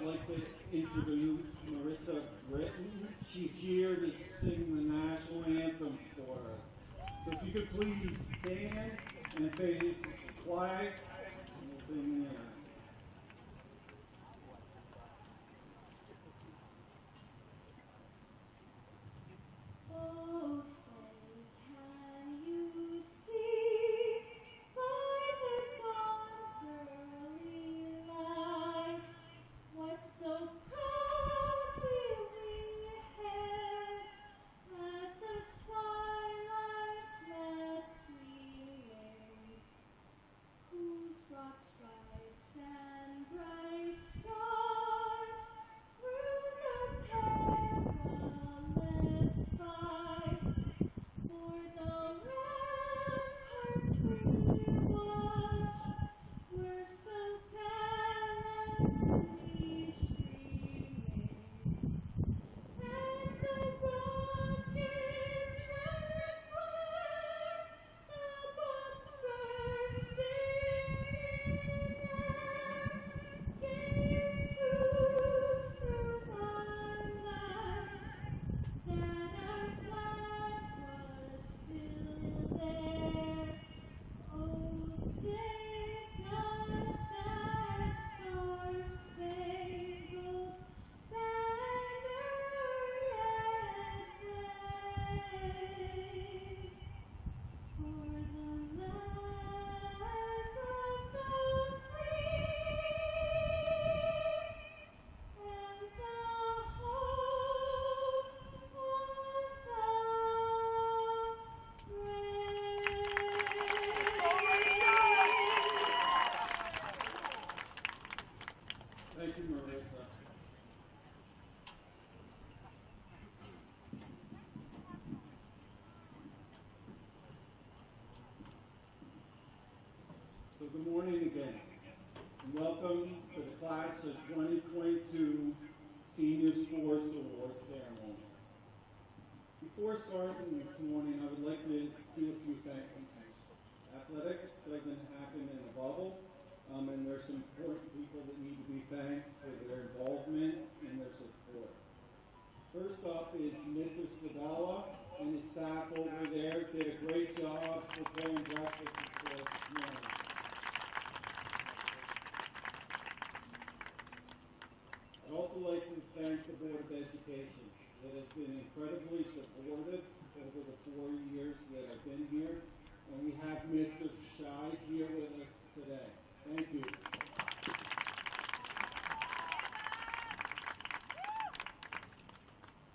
like to introduce Marissa Britton. She's here to sing the national anthem for us. So if you could please stand and face the flag, and we'll sing the anthem. Oh, say, can you see by the dawn's early light what so proudly we hailed at the twilight's last gleaming, whose broad stripes and bright stars through the perilous fight for the ramparts we watched were so gallantly streaming, and the rockets red fire, the bombs bursting in air, gave proof through the night that our flag was still there. Oh, say does that star-spangled banner yet wave for the land of the free and the hope of the brave. Thank you, Marissa. So good morning again, and welcome to the class of 2022 Senior Sports Awards Ceremony. Before starting this morning, I would like to do a few things. Athletics doesn't happen in a bubble, and there's some important people that need to be thanked for their involvement and their support. First up is Mr. Sabella and his staff over there did a great job preparing breakfast for us this morning. I'd also like to thank the Board of Education that has been incredibly supportive over the 4 years that I've been here, and we have Mr. Scheid here with us today. Thank you.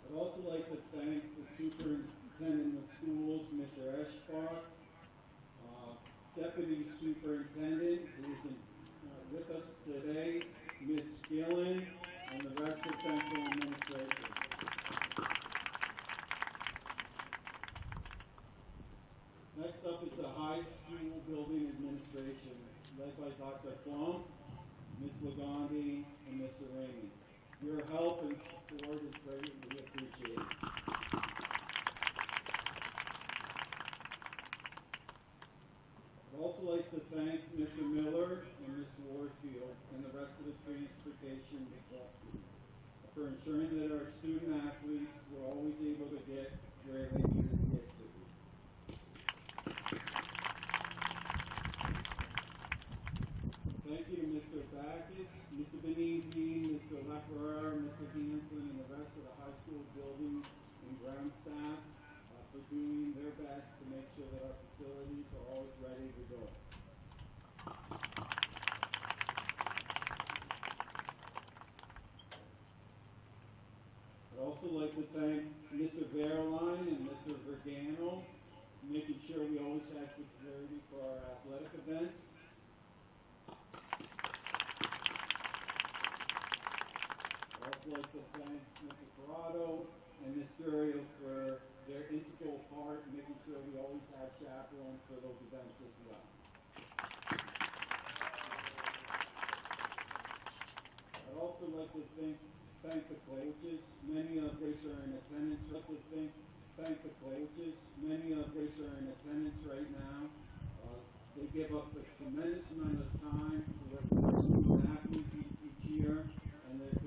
I'd also like to thank the Superintendent of Schools, Mr. Eschbach, Deputy Superintendent, who is with us today, Ms. Skillen, and the rest of Central Administration. Next up is the High School Building Administration, led by Dr. Plum, Ms. Lagandi, and Mr. Rainey. Your help and support is greatly appreciated. I'd also like to thank Mr. Miller and Ms. Warfield and the rest of the transportation department for ensuring that our student athletes were always able to get where they needed to get to. Thank you to Mr. Backus, Mr. Benizzi, Mr. Lafferer, Mr. Hanson, and the rest of the high school buildings and ground staff for doing their best to make sure that our facilities are always ready to go. I'd also like to thank Mr. Verline and Mr. Vergano, making sure we always had security for our athletic events. I'd also like to thank Mr. Corrado and Ms. Durio for their integral part in making sure we always have chaperones for those events as well. I'd also like to thank the coaches, many of which are in attendance. I'd like to thank the coaches, many of which are in attendance right now. They give up a tremendous amount of time to work with student athletes each year, and they're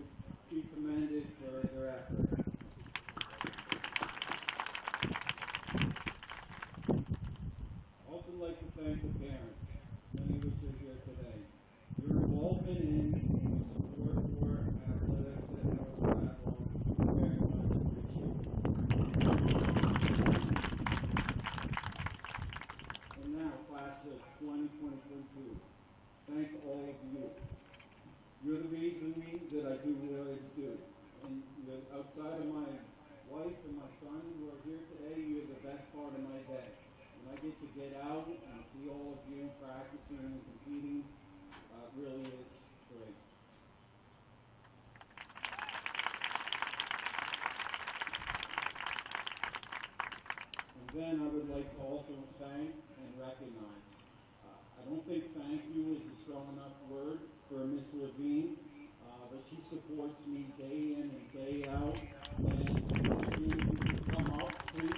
reason that I do what I do. And outside of my wife and my son who are here today, you're the best part of my day. When I get to get out and see all of you practicing and competing, it really is great. And then I would like to also thank and recognize. I don't think thank you is a strong enough word for Miss Levine, but she supports me day in and day out. And if you can come up, please.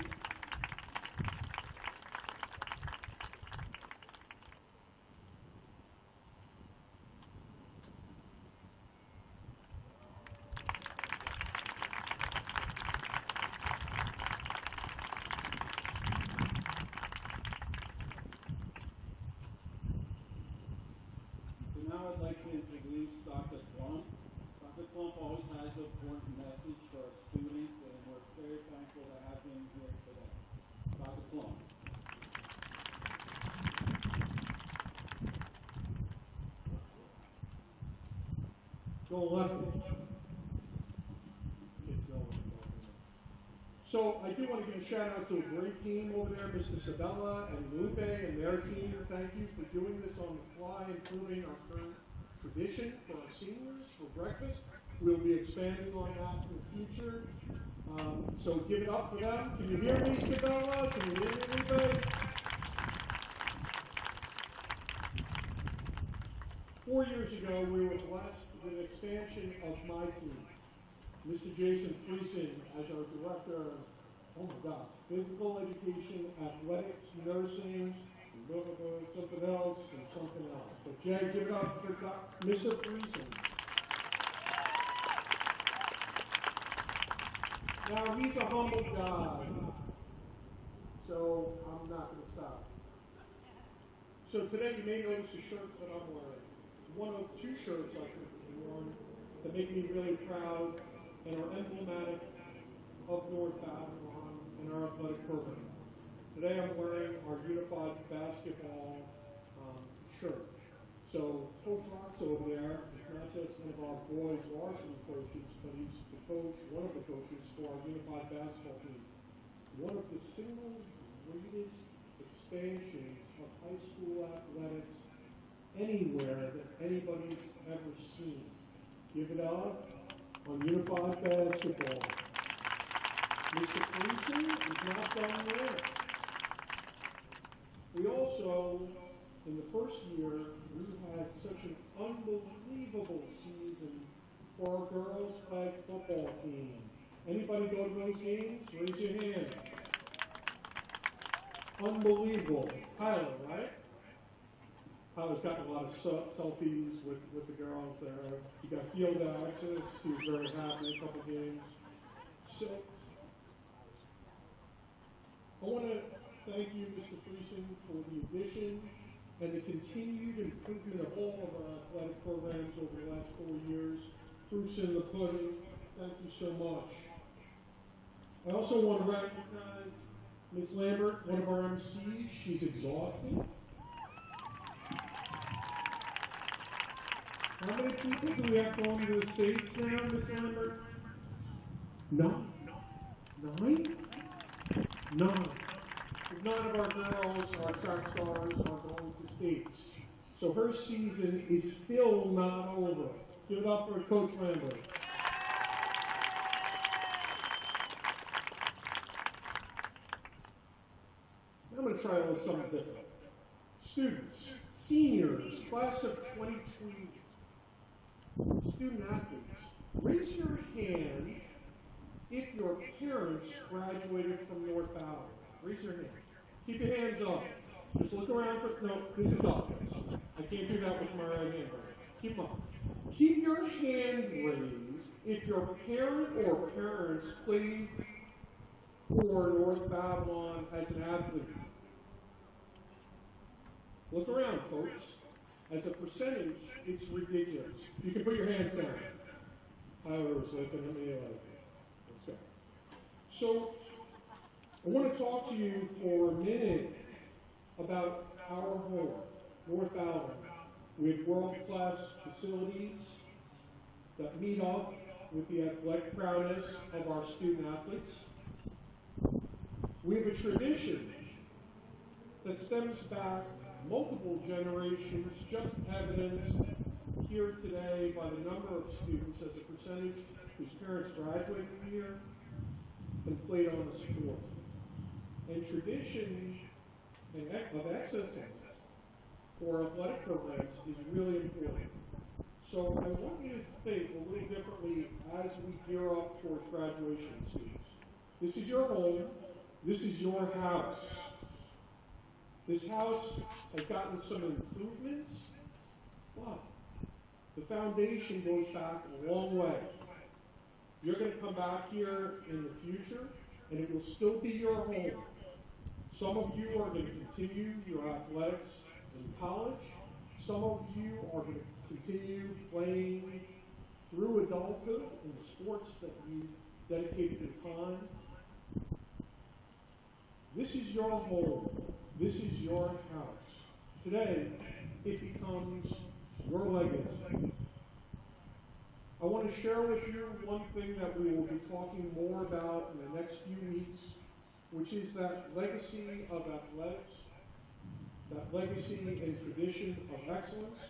So now I'd like to introduce Dr. Klump. Dr. Klump always has an important message for our students, and we're very thankful to have him here today. Dr. Klump. Go left. Kids know what I'm talking about. So I do want to give a shout out to a great team over there, Mr. Sabella and Lupe and their team. Thank you for doing this on the fly, improving our current tradition for our seniors for breakfast. We'll be expanding on that in the future. So give it up for them. Can you hear me, Sabella? Can you hear me, Lupe? 4 years ago, we were blessed with an expansion of my team. Mr. Jason Friesen as our director of, oh my God, physical education, athletics, nursing, something else, and something else. But Jay, give it up for Mr. Friesen. Now, he's a humble guy, so I'm not going to stop. So today, you may notice the shirt that I'm wearing. One of two shirts I could have worn that make me really proud and are emblematic of North Babylon and our athletic program. Today I'm wearing our unified basketball shirt. So Coach Rox over there is not just one of our boys varsity coaches, but he's the coach, one of the coaches for our unified basketball team. One of the single greatest expansions of high school athletics anywhere that anybody's ever seen. Give it up on unified basketball. Mr. Friesen is not done there. We also, in the first year, we had such an unbelievable season for our girls' flag football team. Anybody go to those games? Raise your hand. Unbelievable. Tyler, right? Tyler's gotten a lot of selfies with the girls there. He got field access. He was very happy a couple games. So, I want to thank you, Mr. Friesen, for the addition and the continued improvement of all of our athletic programs over the last 4 years. Proof's in the pudding. Thank you so much. I also want to recognize Ms. Lambert, one of our MCs. She's exhausted. How many people do we have going to the States now, Ms. Lambert? None. 9? 9. 9 of our girls, our track stars, are going to States. So her season is still not over. Give it up for Coach Lambert. I'm going to try a little something different. Students, seniors, class of 2020, student athletes, raise your hand if your parents graduated from North Valley. Raise your hand. Keep your hands up. Just look around for, no, this is up. I can't do that with my right hand. Keep them up. Keep your hand raised if your parent or parents played for North Babylon as an athlete. Look around, folks. As a percentage, it's ridiculous. You can put your hands down. Tyler was looking at me like, let's go. So, I want to talk to you for a minute about our home, North Babylon, with world-class facilities, that meet up with the athletic prowess of our student athletes. We have a tradition that stems back multiple generations, just evidenced here today by the number of students as a percentage whose parents graduated here and played on the sport. And tradition of excellence for athletic programs is really important. So I want you to think a little differently as we gear up towards graduation, students. This is your home. This is your house. This house has gotten some improvements, but the foundation goes back a long way. You're going to come back here in the future, and it will still be your home. Some of you are going to continue your athletics in college. Some of you are going to continue playing through adulthood in the sports that you've dedicated your time. This is your home. This is your house. Today, it becomes your legacy. I want to share with you one thing that we will be talking more about in the next few weeks, which is that legacy of athletics, that legacy and tradition of excellence.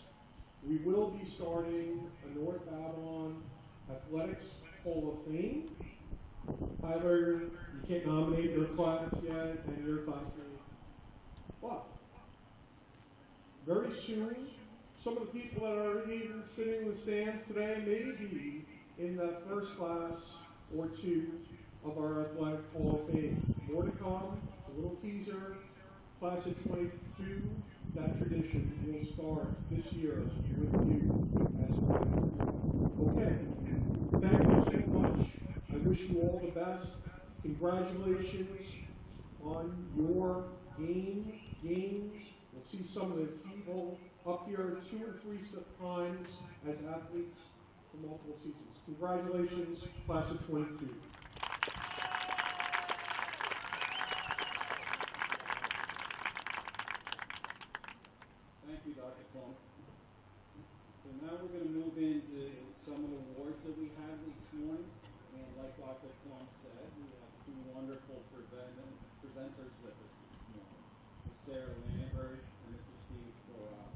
We will be starting a North Babylon Athletics Hall of Fame. Tyler, you can't nominate your class yet and your classmates. But very soon, some of the people that are even sitting in the stands today may be in that first class or two of our Athletic Hall of Fame. More to come, a little teaser. Class of 22, that tradition will start this year with you as well. Okay, thank you so much. I wish you all the best. Congratulations on your games. We'll see some of the people up here 2 or 3 times as athletes for multiple seasons. Congratulations, class of 22. Thank you, Dr. Plum. So now we're going to move into some of the awards that we had this morning. And like Dr. Plum said, we have 2 wonderful presenters with us this morning. Sarah Lambert and Mr. Steve Corral.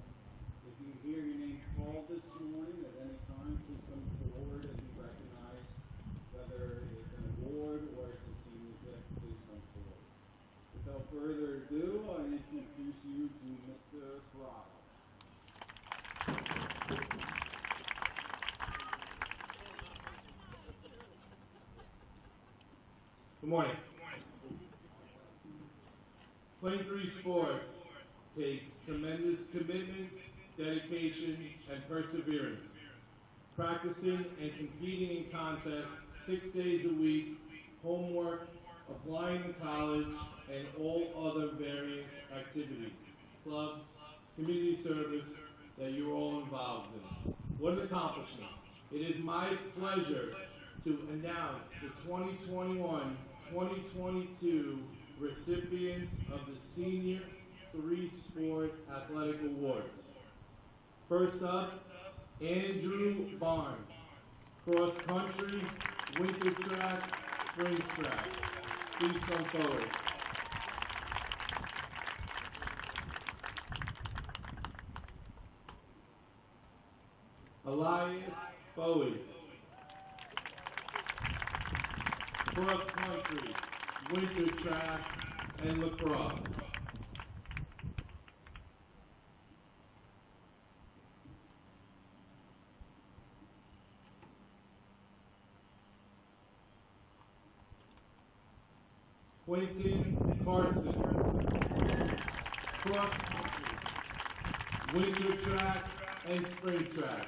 If you hear your name called this morning at any time, please come forward and be recognized. Whether it's an award or it's a senior gift, please come forward. Without further ado, I introduce you to Mr. Corral. Good morning. Playing 3 sports takes tremendous commitment, dedication, and perseverance. Practicing and competing in contests 6 days a week, homework, applying to college, and all other various activities, clubs, community service that you're all involved in. What an accomplishment. It is my pleasure to announce the 2021-2022 recipients of the Senior 3-Sport Athletic Awards. First up, Andrew Barnes, cross country, winter track, spring track. Please come forward. Elias Bowie, cross country, winter track, and lacrosse. Quentin Carson, cross country, winter track, and spring track.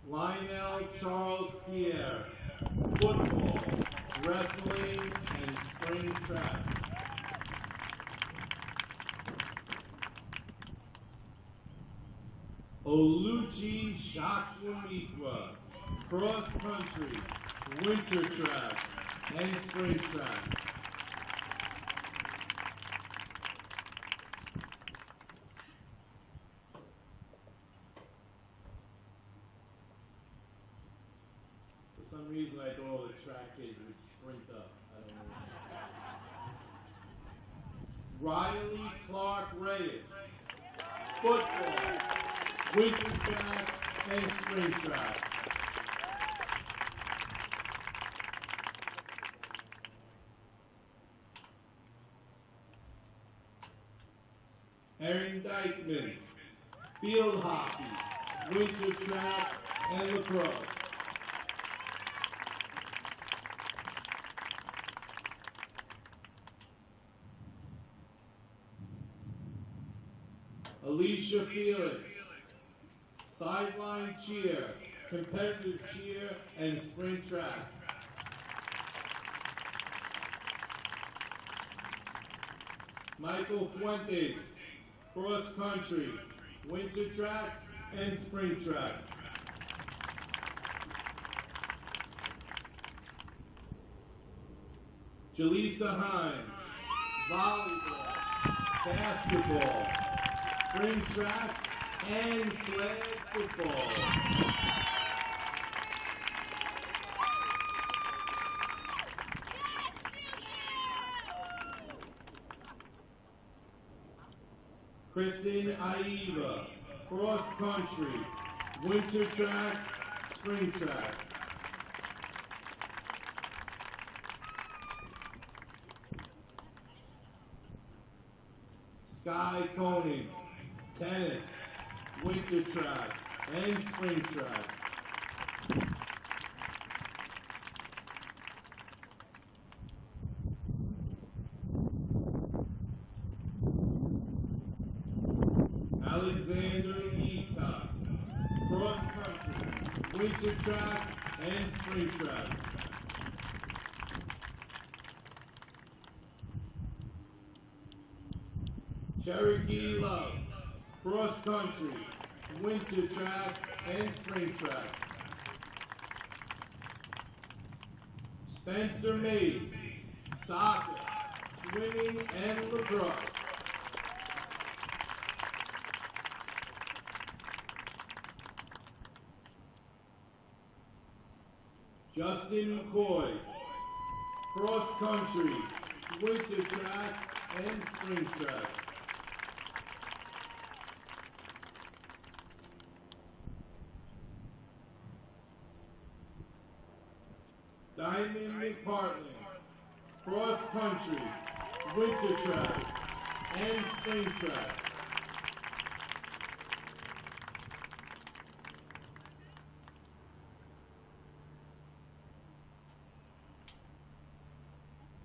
Lionel Charles Pierre, football, wrestling, and spring track. Oluchi Shakwamikwa, cross country, winter track, and spring track. Riley Clark Reyes. Football, winter track, and spring track. Erin Dykeman, field hockey, winter track, and lacrosse. Alicia Felix, sideline cheer, competitive cheer, and sprint track. Michael Fuentes, cross country, winter track, and spring track. Jaleesa Hines, volleyball, basketball, spring track, and flag football. Kristen Aiva, cross country, winter track, spring track. Sky Koenig, tennis, winter track, and spring track. Alexander Eacock, cross country, winter track, and spring track. Cherokee Love, cross country, winter track, and spring track. Spencer Mace, soccer, swimming, and lacrosse. Justin McCoy, cross country, winter track, and spring track. Diamond McPartland, cross country, winter track, and spring track.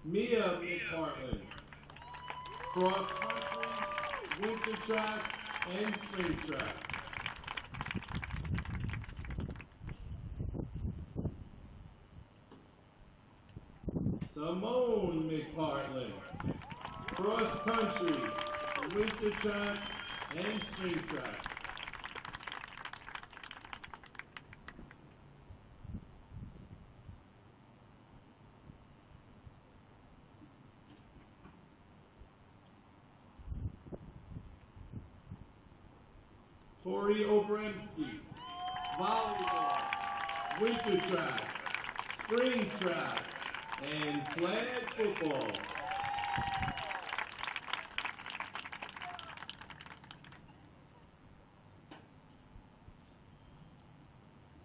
Mia McPartland, cross country, winter track, and spring track. Simone McPartland, cross country, winter track, and spring track. Tori Obremski, volleyball, winter track, spring track, and flag football.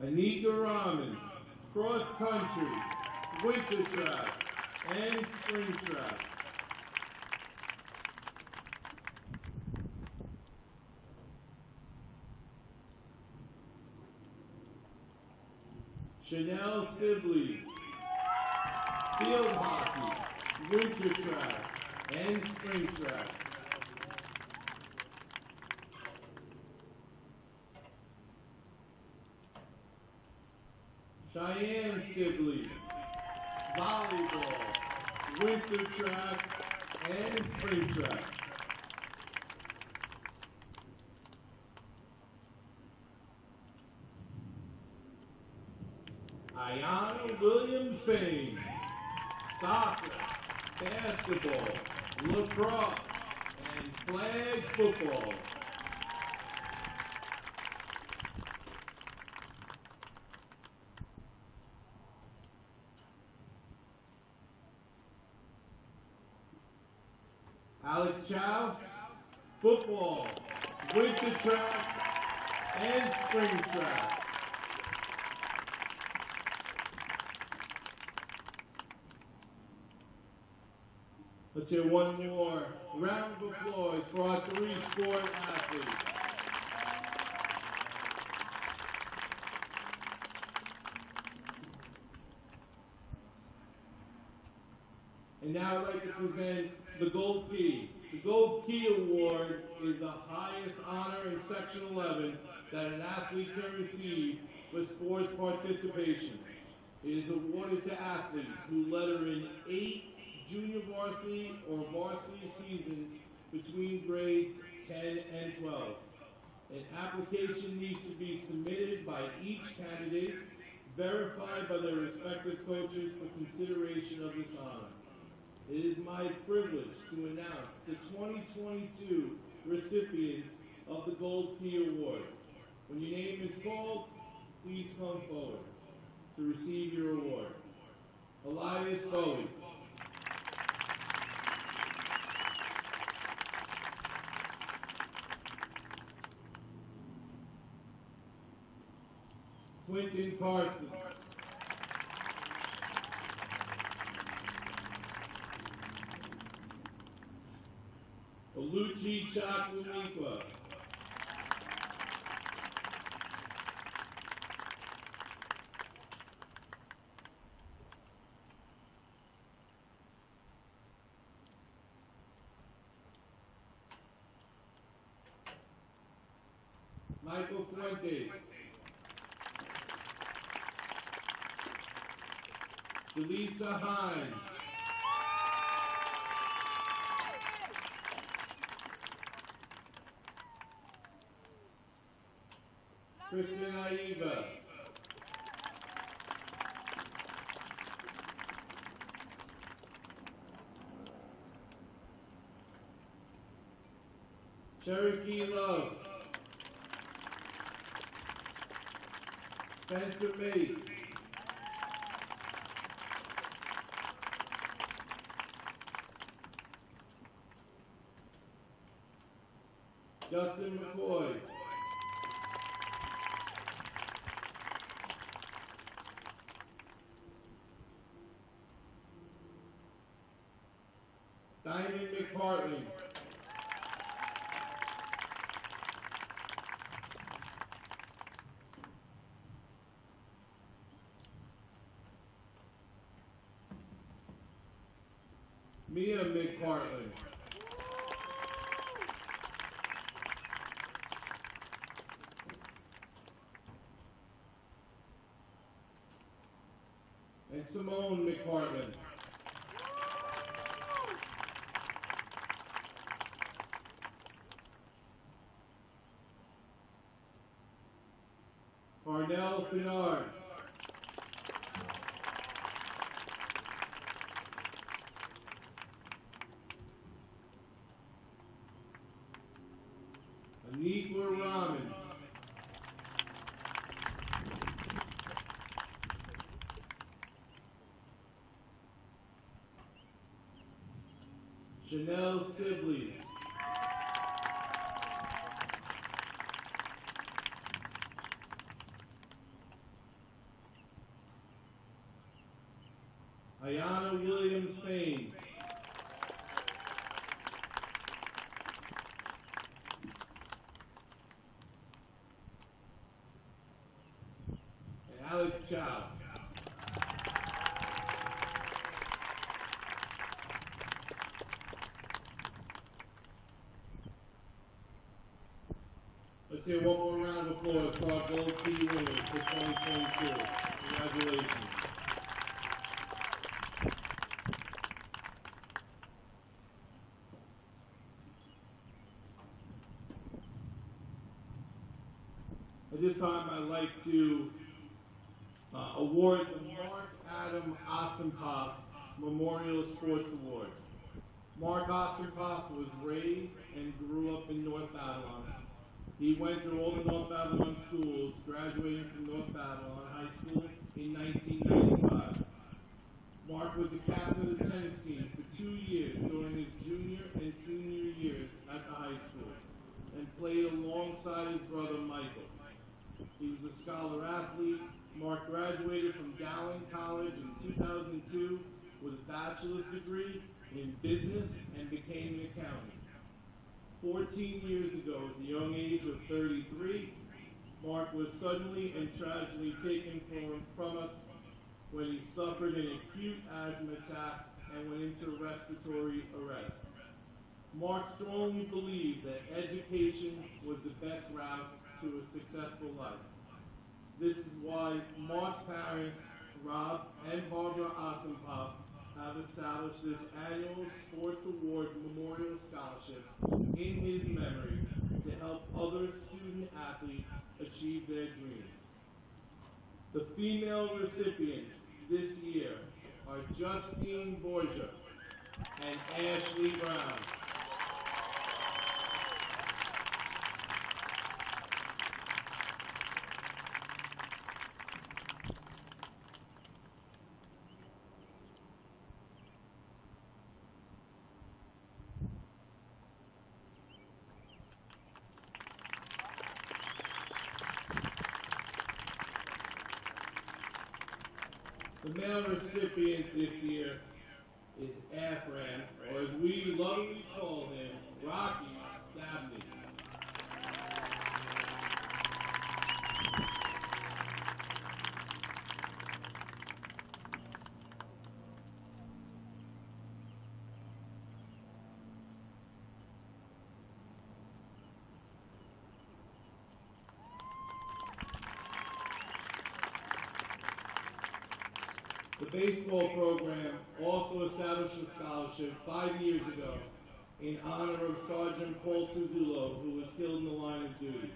Anika Rahman, cross country, winter track, and spring track. Chanel Sibley's, field hockey, winter track, and spring track. Cheyenne Sibley's, volleyball, winter track, and spring track. Ayana Williams Payne, soccer, basketball, lacrosse, and flag football. Alex Chow, football, winter track, and spring track. Let's hear one more round of applause for our three sport athletes. And now I'd like to present the Gold Key. The Gold Key Award is the highest honor in Section 11 that an athlete can receive for sports participation. It is awarded to athletes who letter in 8 junior varsity or varsity seasons between grades 10 and 12. An application needs to be submitted by each candidate, verified by their respective coaches for consideration of this honor. It is my privilege to announce the 2022 recipients of the Gold Key Award. When your name is called, please come forward to receive your award. Elias Bowie. Quentin Carson. Oluchi Chakwunikwa. Michael Fuentes. Delisa Hines. Kristen Aiva. Cherokee Love. Spencer Mace. Justin McCoy. Diamond McPartland. Mia McPartland. And Simone McPartland. Parnell Finard. Anikwa Rahman. Chanel Sibley's. Ayana Williams Fain. And Alex Chow. Let's hear one more round of applause for our Gold Key winners for 2022. Congratulations. At this time, I'd like to award the Mark Adam Osimpoff Memorial Sports Award. Mark Osimpoff was raised and grew up in North Babylon. He went through all the North Babylon schools, graduating from North Babylon High School in 1995. Mark was the captain of the tennis team for 2 years during his junior and senior played alongside his brother Michael. He was a scholar athlete. Mark graduated from Dowling College in 2002 with a bachelor's degree in business and became an accountant. 14 years ago, at the young age of 33, Mark was suddenly and tragically taken from us when he suffered an acute asthma attack and went into respiratory arrest. Mark strongly believed that education was the best route to a successful life. This is why Mark's parents, Rob and Barbara Osenpop, have established this annual Sports Award Memorial Scholarship in his memory to help other student athletes achieve their dreams. The female recipients this year are Justine Borgia and Ashley Brown. The male recipient this year is Afran, or as we lovingly call him, Rocky Dabney. The baseball program also established a scholarship 5 years ago in honor of Sergeant Paul Tuzzulo, who was killed in the line of duty.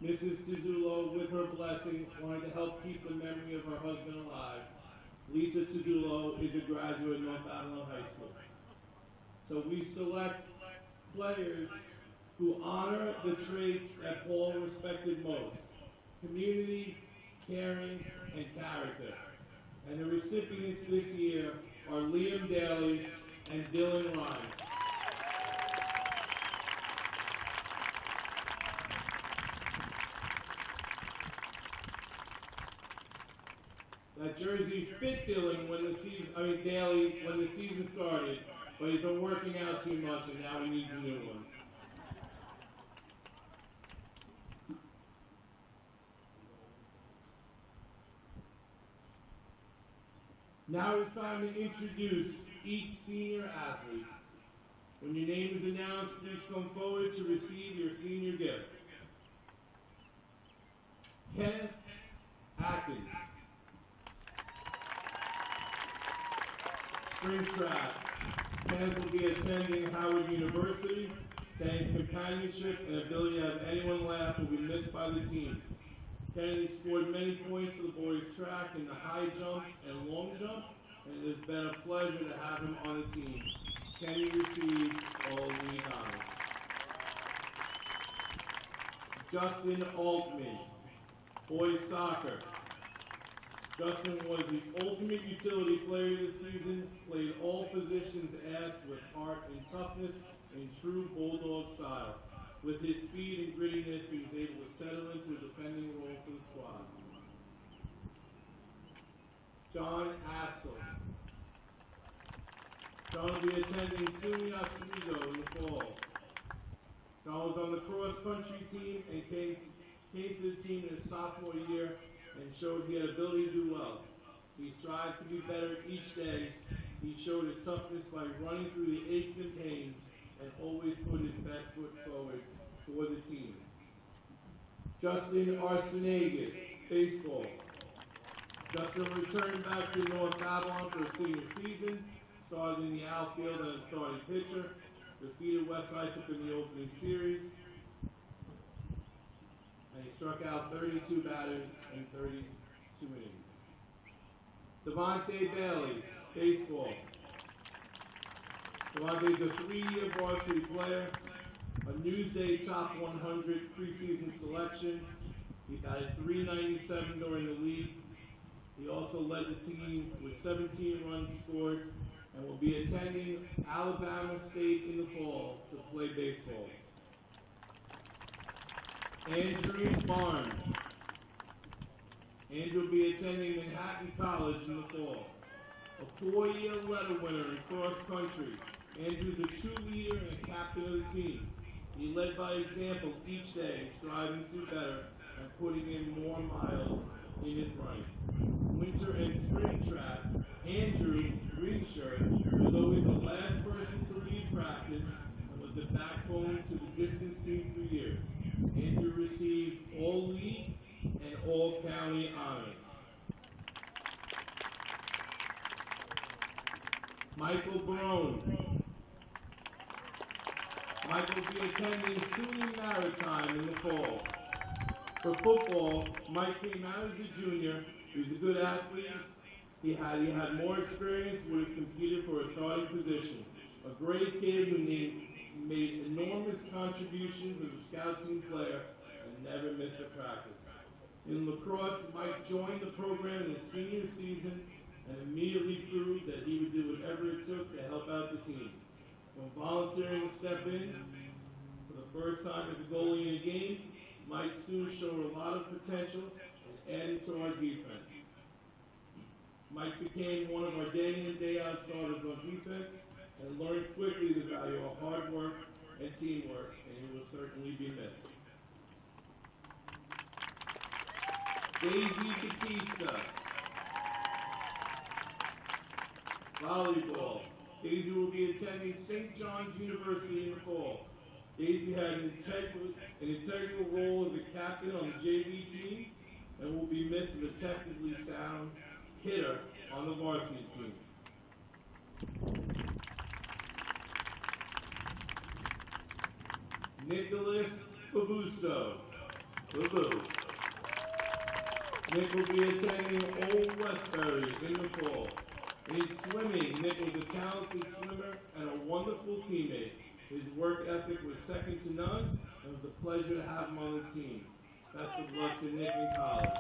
Mrs. Tuzzulo, with her blessing, wanted to help keep the memory of her husband alive. Lisa Tuzzulo is a graduate of North Avalon High School. So we select players who honor the traits that Paul respected most: community, caring, and character. And the recipients this year are Liam Daly and Dylan Ryan. That jersey fit Daly when the season started, but he's been working out too much and now he needs a new one. Now it's time to introduce each senior athlete. When your name is announced, please come forward to receive your senior gift. Kenneth Atkins. Spring track. Kenneth will be attending Howard University. Kenny's companionship and ability to have anyone laugh will be missed by the team. Kennedy scored many points for the boys' track in the high jump and long jump, and it has been a pleasure to have him on the team. Kenny received all league honors. Justin Altman, boys soccer. Justin was the ultimate utility player this season, played all positions asked with heart and toughness in true Bulldog style. With his speed and grittiness, he was able to settle into a defending role for the squad. John Askell. John will be attending SUNY Oswego in the fall. John was on the cross-country team and came to the team in his sophomore year and showed he had ability to do well. He strived to be better each day. He showed his toughness by running through the aches and pains and always put his best foot forward for the team. Justin Arsenagas, baseball. Justin returned back to North Avalon for his senior season, started in the outfield as a starting pitcher, defeated West Islip in the opening series, and he struck out 32 batters in 32 innings. Devontae Bailey, baseball. Devontae is a 3-year varsity player, a Newsday Top 100 preseason selection. He batted .397 during the league. He also led the team with 17 runs scored and will be attending Alabama State in the fall to play baseball. Andrew Barnes. Andrew will be attending Manhattan College in the fall. A 4-year letter winner in cross country, Andrew's a true leader and a captain of the team. He led by example each day, striving to better and putting in more miles in his running. Winter and spring track, Andrew, green shirt, was always the last person to leave practice and was the backbone to the distance team for years. Andrew receives all league and all county honors. Michael Barone. Michael will be attending SUNY Maritime in the fall. For football, Mike came out as a junior. He was a good athlete. He had more experience, would have competed for a starting position. A great kid who made enormous contributions as a scout team player and never missed a practice. In lacrosse, Mike joined the program in his senior season and immediately proved that he would do whatever it took to help out the team. From volunteering to step in for the first time as a goalie in a game, Mike soon showed a lot of potential and added to our defense. Mike became one of our day in and day out starters on defense and learned quickly the value of hard work and teamwork, and he will certainly be missed. Daisy Batista. Volleyball. Daisy will be attending St. John's University in the fall. Daisy had an integral role as a captain on the JV team and will be missed as a technically sound hitter on the varsity team. Nicholas Babuso. Babu. Nick will be attending Old Westbury in the fall. In swimming, Nick was a talented swimmer and a wonderful teammate. His work ethic was second to none, and it was a pleasure to have him on the team. Best of luck to Nick in college.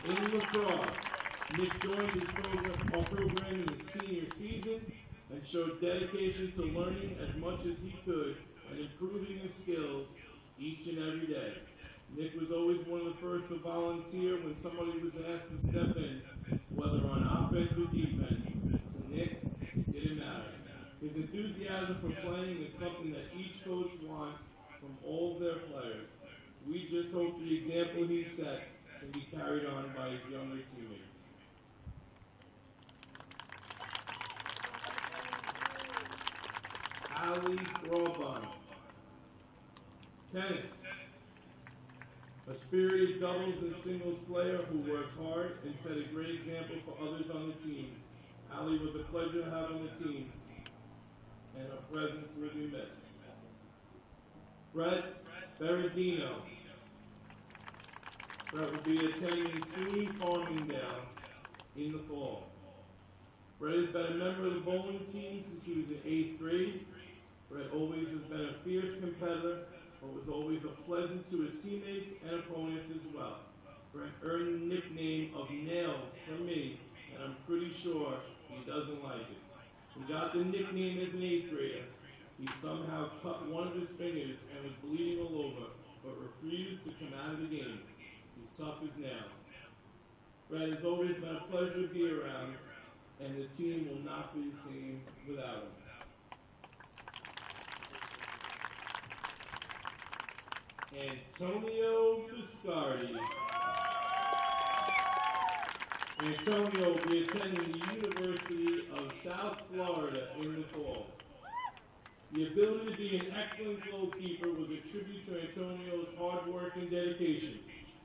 In lacrosse, Nick joined our program in his senior season and showed dedication to learning as much as he could and improving his skills each and every day. Nick was always one of the first to volunteer when somebody was asked to step in, whether on offense or defense. To Nick, it didn't matter. His enthusiasm for playing is something that each coach wants from all of their players. We just hope the example he set can be carried on by his younger teammates. Ali Rawbun. Tennis. A spirited doubles and singles player who worked hard and set a great example for others on the team. Ali was a pleasure to have on the team, and her presence will be missed. Brett Berardino. Brett will be attending SUNY Farmingdale in the fall. Brett has been a member of the bowling team since he was in 8th grade. Brett always has been a fierce competitor, but was always a pleasant to his teammates and opponents as well. Brett earned the nickname of Nails from me, and I'm pretty sure he doesn't like it. He got the nickname as an 8th grader. He somehow cut one of his fingers and was bleeding all over, but refused to come out of the game. He's tough as nails. Brett has always been a pleasure to be around, and the team will not be the same without him. Antonio Biscardi. Antonio will be attending the University of South Florida in the fall. The ability to be an excellent goalkeeper was a tribute to Antonio's hard work and dedication.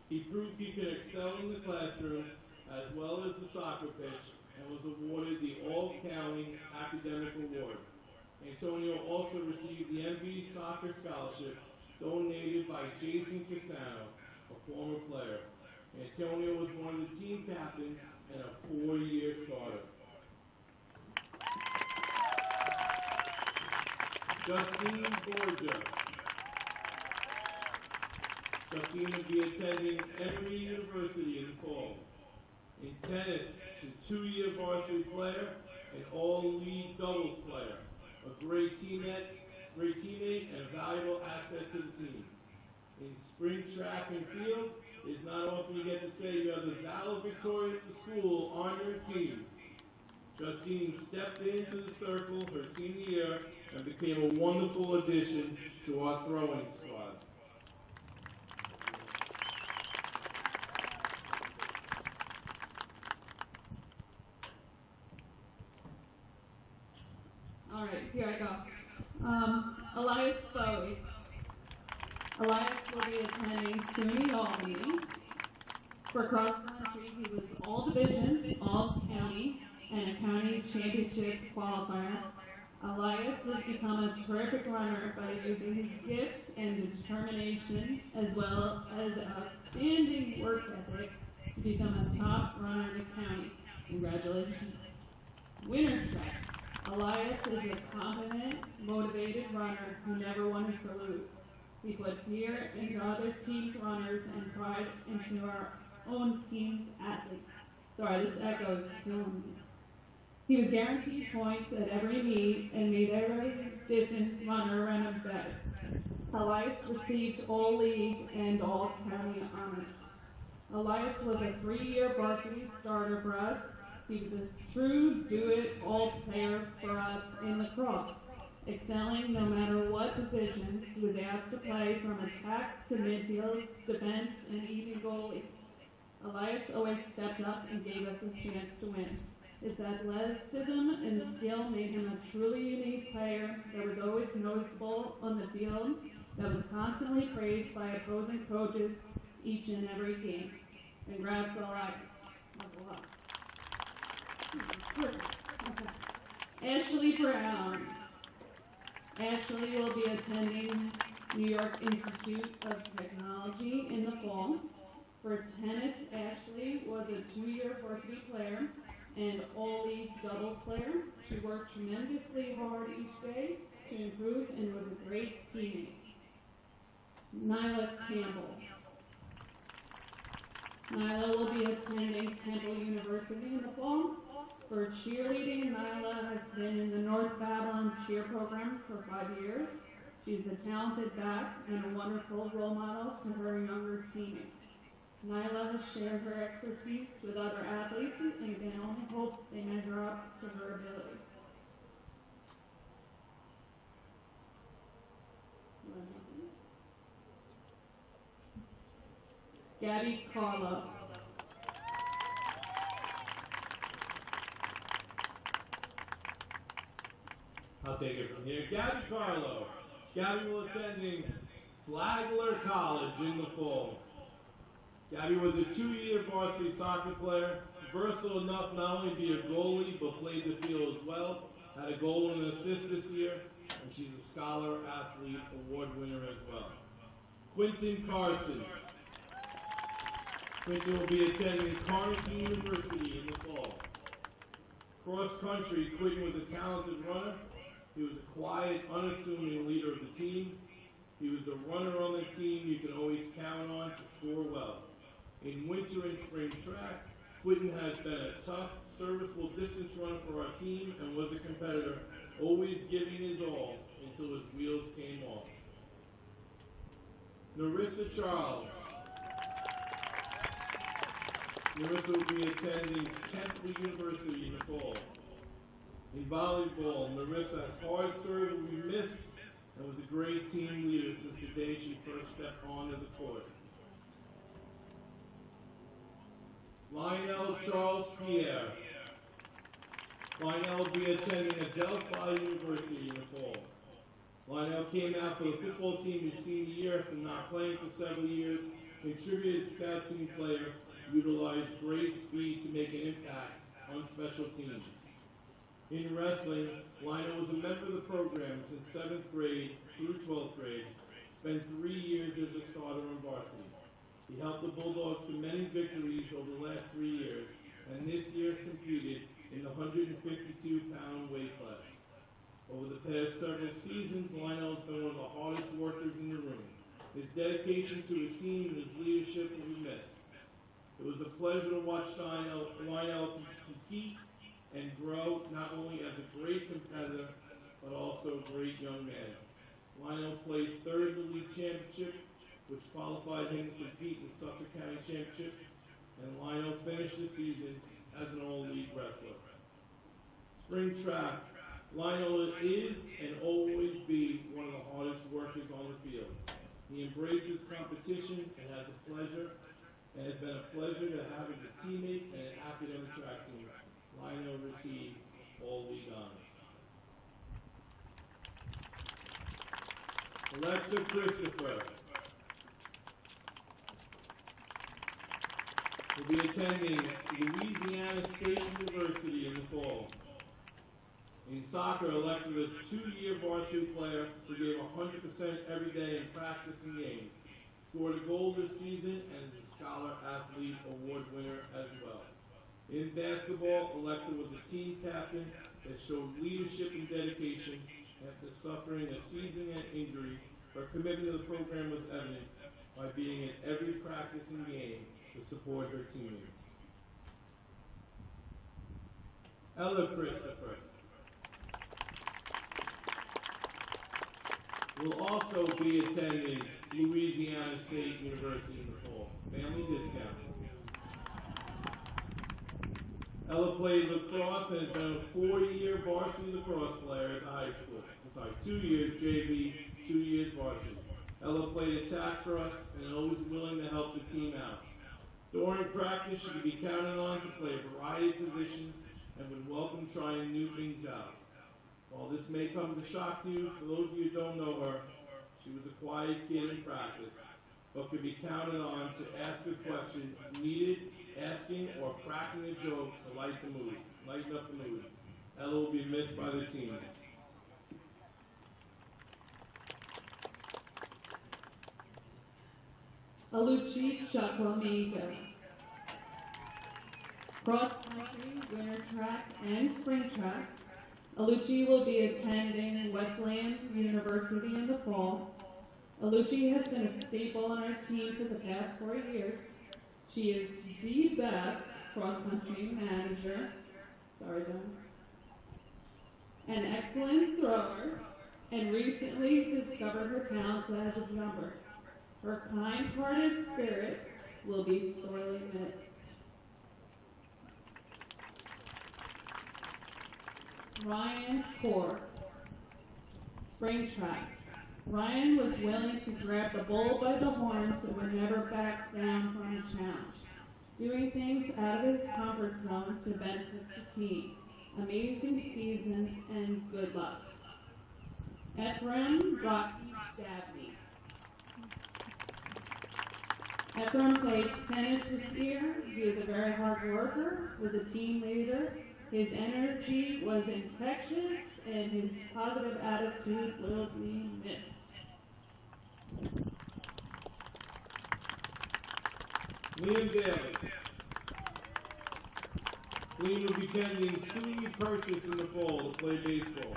He proved he could excel in the classroom as well as the soccer pitch and was awarded the All-County Academic Award. Antonio also received the MB Soccer Scholarship donated by Jason Casano, a former player. Antonio was one of the team captains and a 4-year starter. Justine Borgia. Justine will be attending Emory University in the fall. In tennis, she's a 2-year varsity player and all-league doubles player. A great teammate and a valuable asset to the team. In spring track and field, it's not often you get to say you have the valedictorian of the school on your team. Justine stepped into the circle her senior year and became a wonderful addition to our throwing squad. All right, here I go. Elias Bowie. Elias will be attending SUNY Albany. For cross country, he was all division, all county, and a county championship qualifier. Elias has become a terrific runner by using his gift and determination, as well as outstanding work ethic, to become a top runner in the county. Congratulations. Winner's track. Elias is a confident, motivated runner who never wanted to lose. We put fear into other teams' runners and pride into our own team's athletes. Sorry, this echo is killing me. He was guaranteed points at every meet and made every distant runner run him better. Elias received all league and all county honors. Elias was a 3-year varsity starter for us. He was a true do-it-all player for us in lacrosse, excelling no matter what position. He was asked to play from attack to midfield, defense, and even goalie. Elias always stepped up and gave us a chance to win. His athleticism and skill made him a truly unique player that was always noticeable on the field, that was constantly praised by opposing coaches each and every game. Congrats, Elias. Muzzle up. Ashley Brown. Ashley will be attending New York Institute of Technology in the fall. For tennis, Ashley was a 2-year varsity player and all-league doubles player. She worked tremendously hard each day to improve and was a great teammate. Nyla Campbell. Nyla will be attending Temple University in the fall. For cheerleading, Nyla has been in the North Babylon cheer program for 5 years. She's a talented back and a wonderful role model to her younger teammates. Nyla has shared her expertise with other athletes and can only hope they measure up to her ability. Gabby Carlo. I'll take it from here. Gabby Carlo. Gabby will attending Flagler College in the fall. Gabby was a 2-year varsity soccer player, versatile enough not only to be a goalie, but played the field as well. Had a goal and an assist this year, and she's a Scholar Athlete Award winner as well. Quinton Carson. Quinton will be attending Carnegie University in the fall. Cross country, Quinton was a talented runner. He was a quiet, unassuming leader of the team. He was the runner on the team you can always count on to score well. In winter and spring track, Quinton has been a tough, serviceable distance runner for our team and was a competitor, always giving his all until his wheels came off. Narissa Charles. Narissa will be attending Temple University in the fall. In volleyball, Narissa has hard serve will be missed and was a great team leader since the day she first stepped onto the court. Lionel Charles Pierre. Lionel will be attending Adelphi University in the fall. Lionel came out for the football team his senior year after not playing for several years, contributed as scout team player, utilized great speed to make an impact on special teams. In wrestling, Lionel was a member of the program since 7th grade through 12th grade, spent 3 years as a starter on varsity. He helped the Bulldogs to many victories over the last 3 years, and this year competed in the 152-pound weight class. Over the past several seasons, Lionel has been one of the hardest workers in the room. His dedication to his team and his leadership will be missed. It was a pleasure to watch Lionel compete and grow not only as a great competitor, but also a great young man. Lionel placed third in the league championship which qualified him to compete in the Suffolk County Championships, and Lionel finished the season as an all-league wrestler. Spring track. Lionel is and always be one of the hardest workers on the field. He embraces competition and has been a pleasure to have as a teammate and an academic track team. Lionel receives all league honors. Alexa Christopher will be attending Louisiana State University in the fall. In soccer, Alexa was a 2-year varsity player who gave 100% every day in practice and games. Scored a goal this season and is a Scholar Athlete Award winner as well. In basketball, Alexa was a team captain that showed leadership and dedication after suffering a season-end injury. Her commitment to the program was evident by being at every practice and game to support her teammates. Ella Christopher will also be attending Louisiana State University in the fall. Family discount. Ella played lacrosse and has been a 4-year varsity lacrosse player at the high school. 2 years JV, 2 years varsity. Ella played attack for us and is always willing to help the team out. During practice, she could be counted on to play a variety of positions and would welcome trying new things out. While this may come to shock to you, for those of you who don't know her, she was a quiet kid in practice, but could be counted on to ask a question needed, asking or cracking a joke to lighten up the mood. Ella will be missed by the team. Aluchi Chakwamega. Cross country, winter track, and spring track. Aluchi will be attending Wesleyan University in the fall. Aluchi has been a staple on our team for the past 4 years. She is the best cross-country manager, an excellent thrower, and recently discovered her talents as a jumper. Her kind-hearted spirit will be sorely missed. Ryan Core, spring track. Ryan was willing to grab the bull by the horns and would never back down from a challenge, doing things out of his comfort zone to benefit the team. Amazing season and good luck. Ephraim Rocky Dabney. Ephraim played tennis this year. He is a very hard worker, was a team leader. His energy was infectious, and his positive attitude will be missed. Liam Daly. Liam will be attending SUNY Purchase in the fall to play baseball.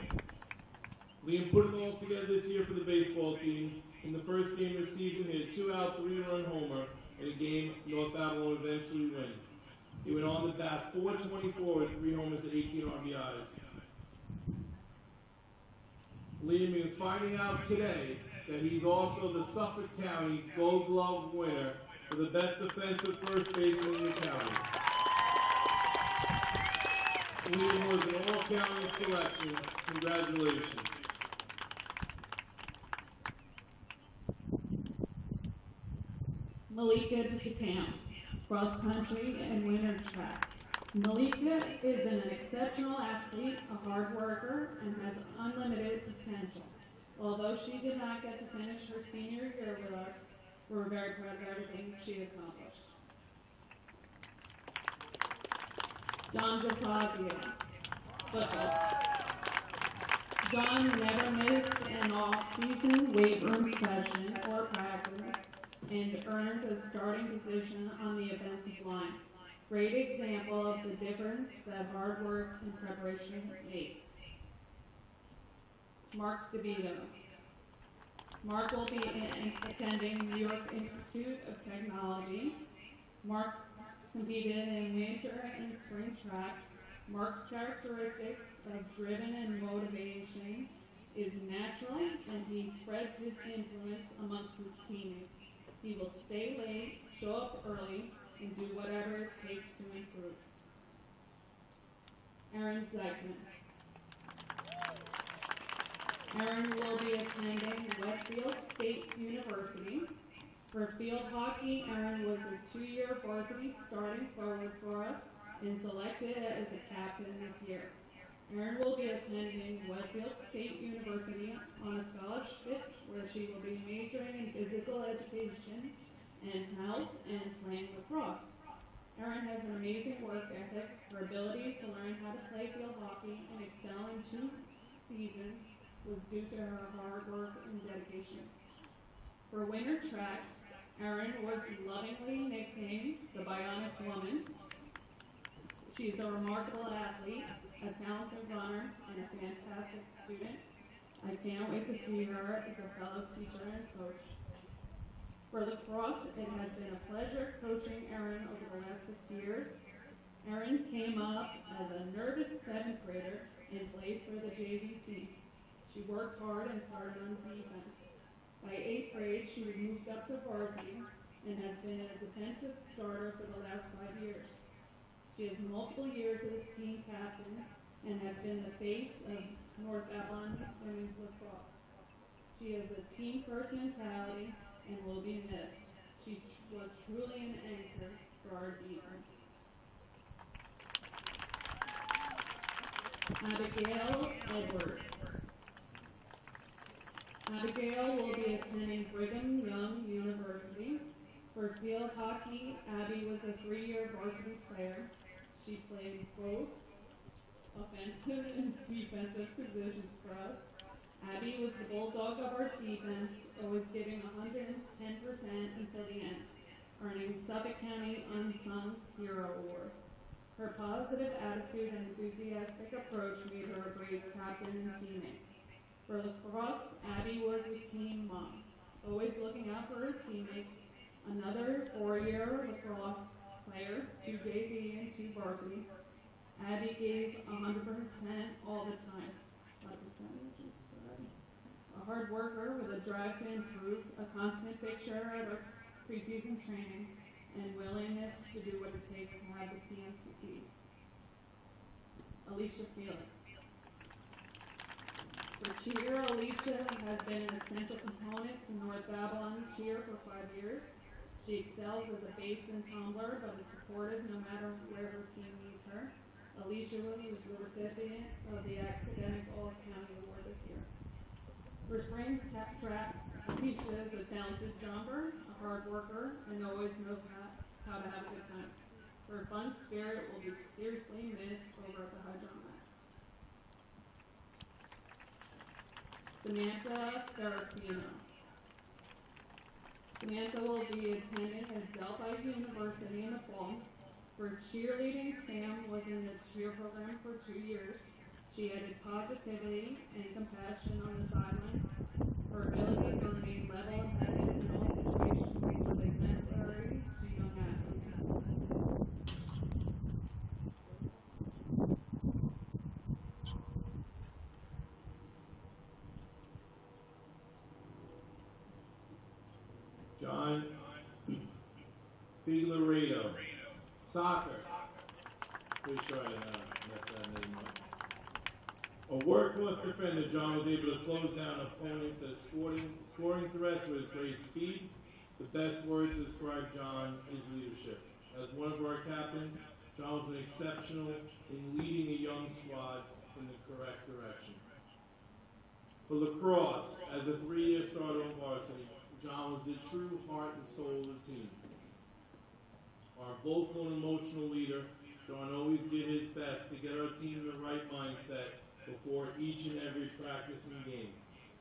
Liam put it all together this year for the baseball team. In the first game of the season, he had a 2-out, 3-run homer in a game North Babylon would eventually win. He went on to bat .424 with 3 homers and 18 RBIs. Liam is finding out today that he's also the Suffolk County Gold Glove winner for the best defensive first baseman in the county. Liam was an all-county selection. Congratulations. Malika DeCamp, cross country and winter track. Malika is an exceptional athlete, a hard worker, and has unlimited potential. Although she did not get to finish her senior year with us, we're very proud of everything she accomplished. John DeFazio, football. John never missed an off-season weight room session or practice and earned a starting position on the offensive line. Great example of the difference that hard work and preparation make. Mark DeVito. Mark will be attending New York Institute of Technology. Mark competed in winter and spring track. Mark's characteristics of driven and motivation is natural, and he spreads his influence amongst his teammates. He will stay late, show up early, and do whatever it takes to improve. Aaron Dykeman. Aaron will be attending Westfield State University. For field hockey, Aaron was a 2-year varsity starting forward for us and selected as a captain this year. Aaron will be attending Westfield State University on a scholarship where she will be majoring in physical education and health and playing lacrosse. Erin has an amazing work ethic. Her ability to learn how to play field hockey and excel in 2 seasons was due to her hard work and dedication. For winter track, Erin was lovingly nicknamed the Bionic Woman. She's a remarkable athlete, a talented runner, and a fantastic student. I can't wait to see her as a fellow teacher and coach. For lacrosse, it has been a pleasure coaching Erin over the last 6 years. Erin came up as a nervous 7th grader and played for the JV team. She worked hard and started on defense. By 8th grade, she was moved up to varsity and has been a defensive starter for the last 5 years. She has multiple years as team captain and has been the face of North Avalon women's lacrosse. She has a team-first mentality and will be missed. She was truly an anchor for our defense. Abigail Edwards. Abigail will be attending Brigham Young University. For field hockey, Abby was a 3-year varsity player. She played both offensive and defensive positions for us. Abby was the bulldog of our defense, always giving 110% until the end, earning Suffolk County Unsung Hero Award. Her positive attitude and enthusiastic approach made her a great captain and teammate. For lacrosse, Abby was a team mom, always looking out for her teammates. Another 4-year lacrosse player, 2 JV and 2 varsity. Abby gave 100% all the time. A hard worker with a drive to improve, a constant picture at our preseason training, and willingness to do what it takes to have the team succeed. Alicia Felix. For cheer, Alicia has been an essential component to North Babylon cheer for 5 years. She excels as a base and tumbler, but is supportive no matter where her team needs her. Alicia was the recipient of the Academic All-County Award this year. For spring track, Alicia is a talented jumper, a hard worker, and always knows how to have a good time. Her fun spirit will be seriously missed over at the high jump mat. Samantha Ferrafino. Samantha will be attending at Delphi University in the fall. For cheerleading, Sam was in the cheer program for 2 years. She added positivity and compassion on the sidelines. Her ability to remain level-headed in all situations was exemplary to young athletes. John Figueredo. Soccer. Pretty sure I messed that name up. A workhorse defender, John was able to close down opponents as scoring threats with his great speed. The best word to describe John is leadership. As one of our captains, John was exceptional in leading a young squad in the correct direction. For lacrosse, as a 3-year starter on varsity, John was the true heart and soul of the team. Our vocal and emotional leader, John always did his best to get our team in the right mindset before each and every practice and game.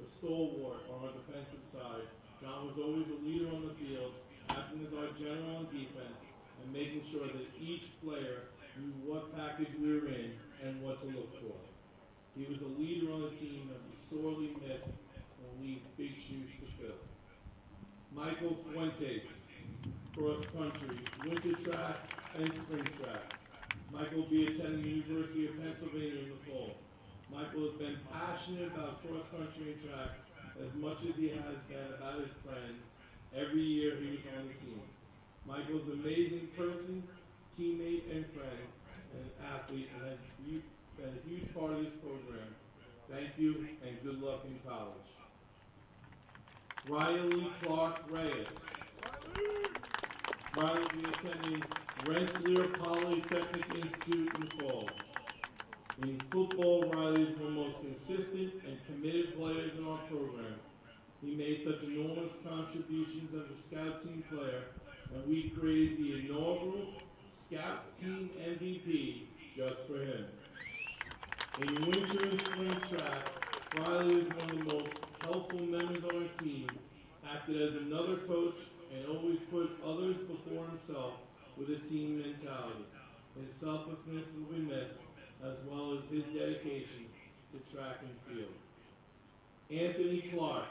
A stalwart on our defensive side, John was always a leader on the field, acting as our general on defense, and making sure that each player knew what package we were in and what to look for. He was a leader on the team that we sorely missed and leaves big shoes to fill. Michael Fuentes, cross country, winter track, and spring track. Michael will be attending the University of Pennsylvania in the fall. Michael has been passionate about cross country and track as much as he has been about his friends every year he was on the team. Michael's an amazing person, teammate, and friend, and an athlete, and has been a huge part of this program. Thank you, and good luck in college. Riley Clark Reyes. Riley will be attending Rensselaer Polytechnic Institute in fall. In football, Riley is one of the most consistent and committed players in our program. He made such enormous contributions as a scout team player, and we created the inaugural Scout Team MVP just for him. In winter and spring track, Riley is one of the most helpful members on our team, acted as another coach, and always put others before himself with a team mentality. His selflessness will be missed, as well as his dedication to track and field. Anthony Clark.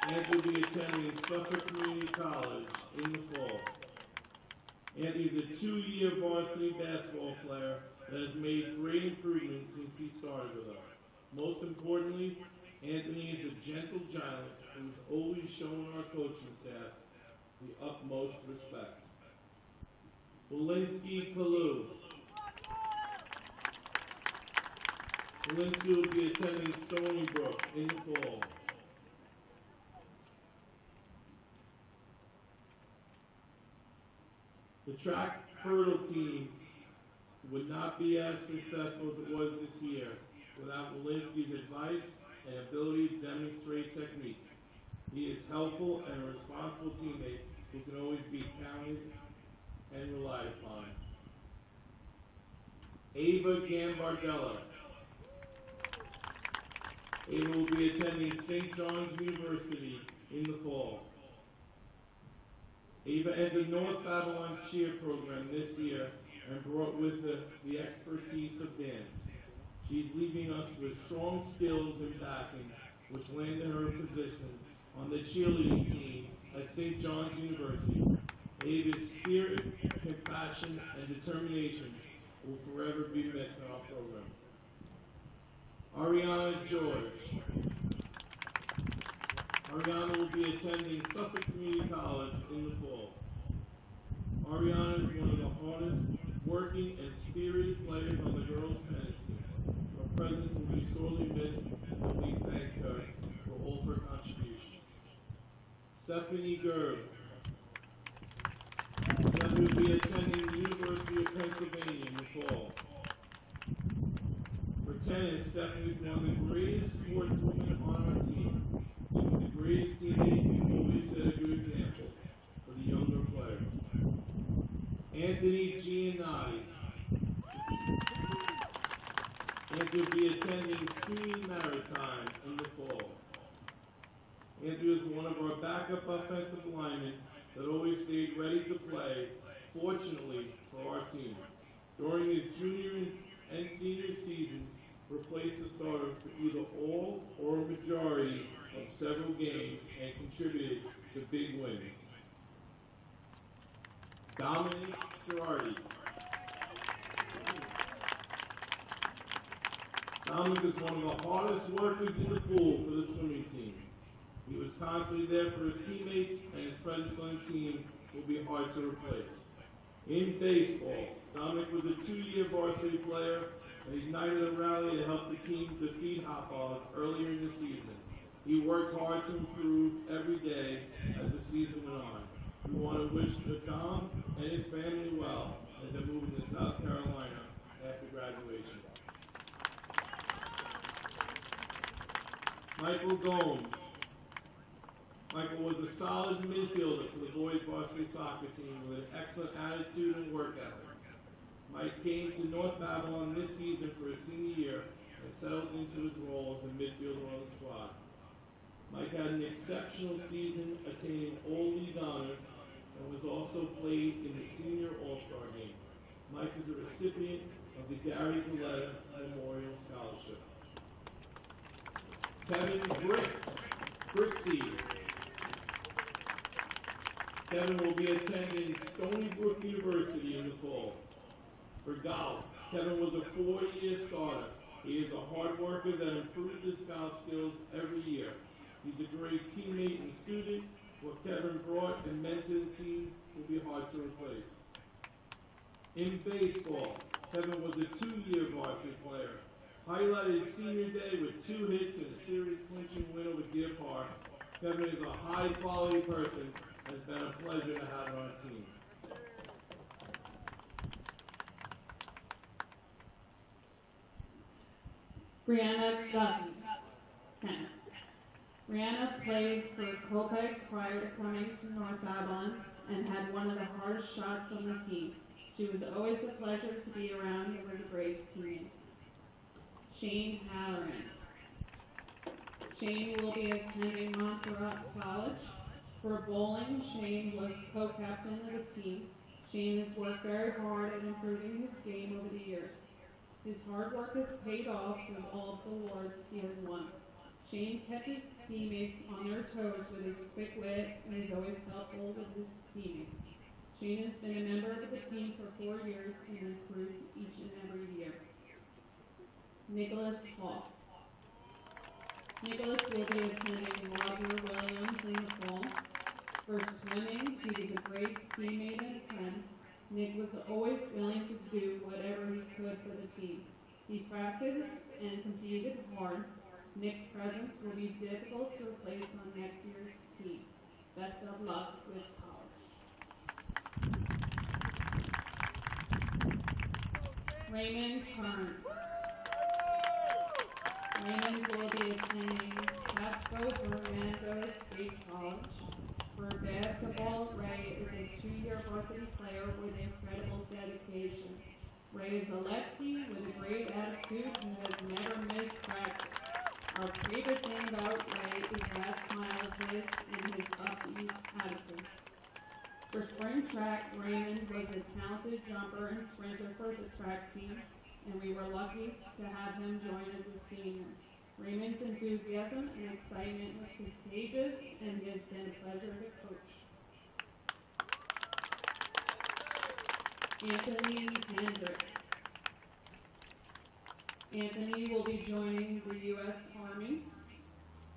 Anthony will be attending Suffolk Community College in the fall. Anthony is a 2-year varsity basketball player that has made great improvements since he started with us. Most importantly, Anthony is a gentle giant who has always shown our coaching staff the utmost respect. Walensky Kalu. Walensky will be attending Stony Brook in the fall. The track hurdle team would not be as successful as it was this year without Walensky's advice and ability to demonstrate technique. He is helpful and a responsible teammate who can always be counted and relied upon. Ava Gambardella. Ava will be attending St. John's University in the fall. Ava entered North Babylon cheer program this year and brought with her the expertise of dance. She's leaving us with strong skills and backing, which landed her a position on the cheerleading team at St. John's University. Ava's spirit, compassion, and determination will forever be missed in our program. Ariana George. Ariana will be attending Suffolk Community College in the fall. Ariana is one of the hardest working and spirited players on the girls' tennis team. Her presence will be sorely missed, and we thank her for all of her contributions. Stephanie Gerb. Stephanie will be attending the University of Pennsylvania in the fall. For tennis, Stephanie is one of the greatest sportswomen on our team. Even the greatest teammate who always set a good example for the younger players. Anthony Giannotti. Anthony will be attending SUNY Maritime in the fall. Anthony is one of our backup offensive linemen that always stayed ready to play, fortunately for our team. During his junior and senior seasons, replaced the starter for either all or a majority of several games and contributed to big wins. Dominic Girardi. Dominic is one of the hardest workers in the pool for the swimming team. He was constantly there for his teammates, and his presence on the team will be hard to replace. In baseball, Dominic was a 2-year varsity player and ignited a rally to help the team defeat Hauppauge earlier in the season. He worked hard to improve every day as the season went on. We want to wish Dom and his family well as they move into South Carolina after graduation. Michael Gomes. Michael was a solid midfielder for the boys varsity soccer team with an excellent attitude and work ethic. Mike came to North Babylon this season for his senior year and settled into his role as a midfielder on the squad. Mike had an exceptional season, attaining all league honors, and was also played in the senior all-star game. Mike is a recipient of the Gary Galletta Memorial Scholarship. Kevin Brixey. Kevin will be attending Stony Brook University in the fall. For golf, Kevin was a 4-year starter. He is a hard worker that improves his golf skills every year. He's a great teammate and student. What Kevin brought and meant to the team will be hard to replace. In baseball, Kevin was a 2-year varsity player. Highlighted his senior day with 2 hits and a series clinching win over Deer Park. Kevin is a high-quality person and it's been a pleasure to have on our team. Brianna Dutton, tennis. Brianna played for Kopek prior to coming to North Avalon and had one of the hardest shots on the team. She was always a pleasure to be around and was a great teammate. Shane Halloran. Shane will be attending Montserrat College. For bowling, Shane was co-captain of the team. Shane has worked very hard at improving his game over the years. His hard work has paid off with all the awards he has won. Shane kept his teammates on their toes with his quick wit and is always helpful with his teammates. Shane has been a member of the team for 4 years and improved each and every year. Nicholas Hall. Nicholas will be attending Roger Williams in the fall. For swimming, he was a great teammate and friend. Nick was always willing to do whatever he could for the team. He practiced and competed hard. Nick's presence will be difficult to replace on next year's team. Best of luck with college. Raymond Kearns. Raymond will be attending Pasco Fernando State College. For basketball, Ray is a 2-year varsity player with incredible dedication. Ray is a lefty with a great attitude and has never missed practice. Our favorite thing about Ray is that smile of his and his upbeat attitude. For spring track, Raymond was a talented jumper and sprinter for the track team, and we were lucky to have him join as a senior. Raymond's enthusiasm and excitement was contagious, and he has been a pleasure to coach. Anthony Hendricks. Anthony will be joining the U.S. Army.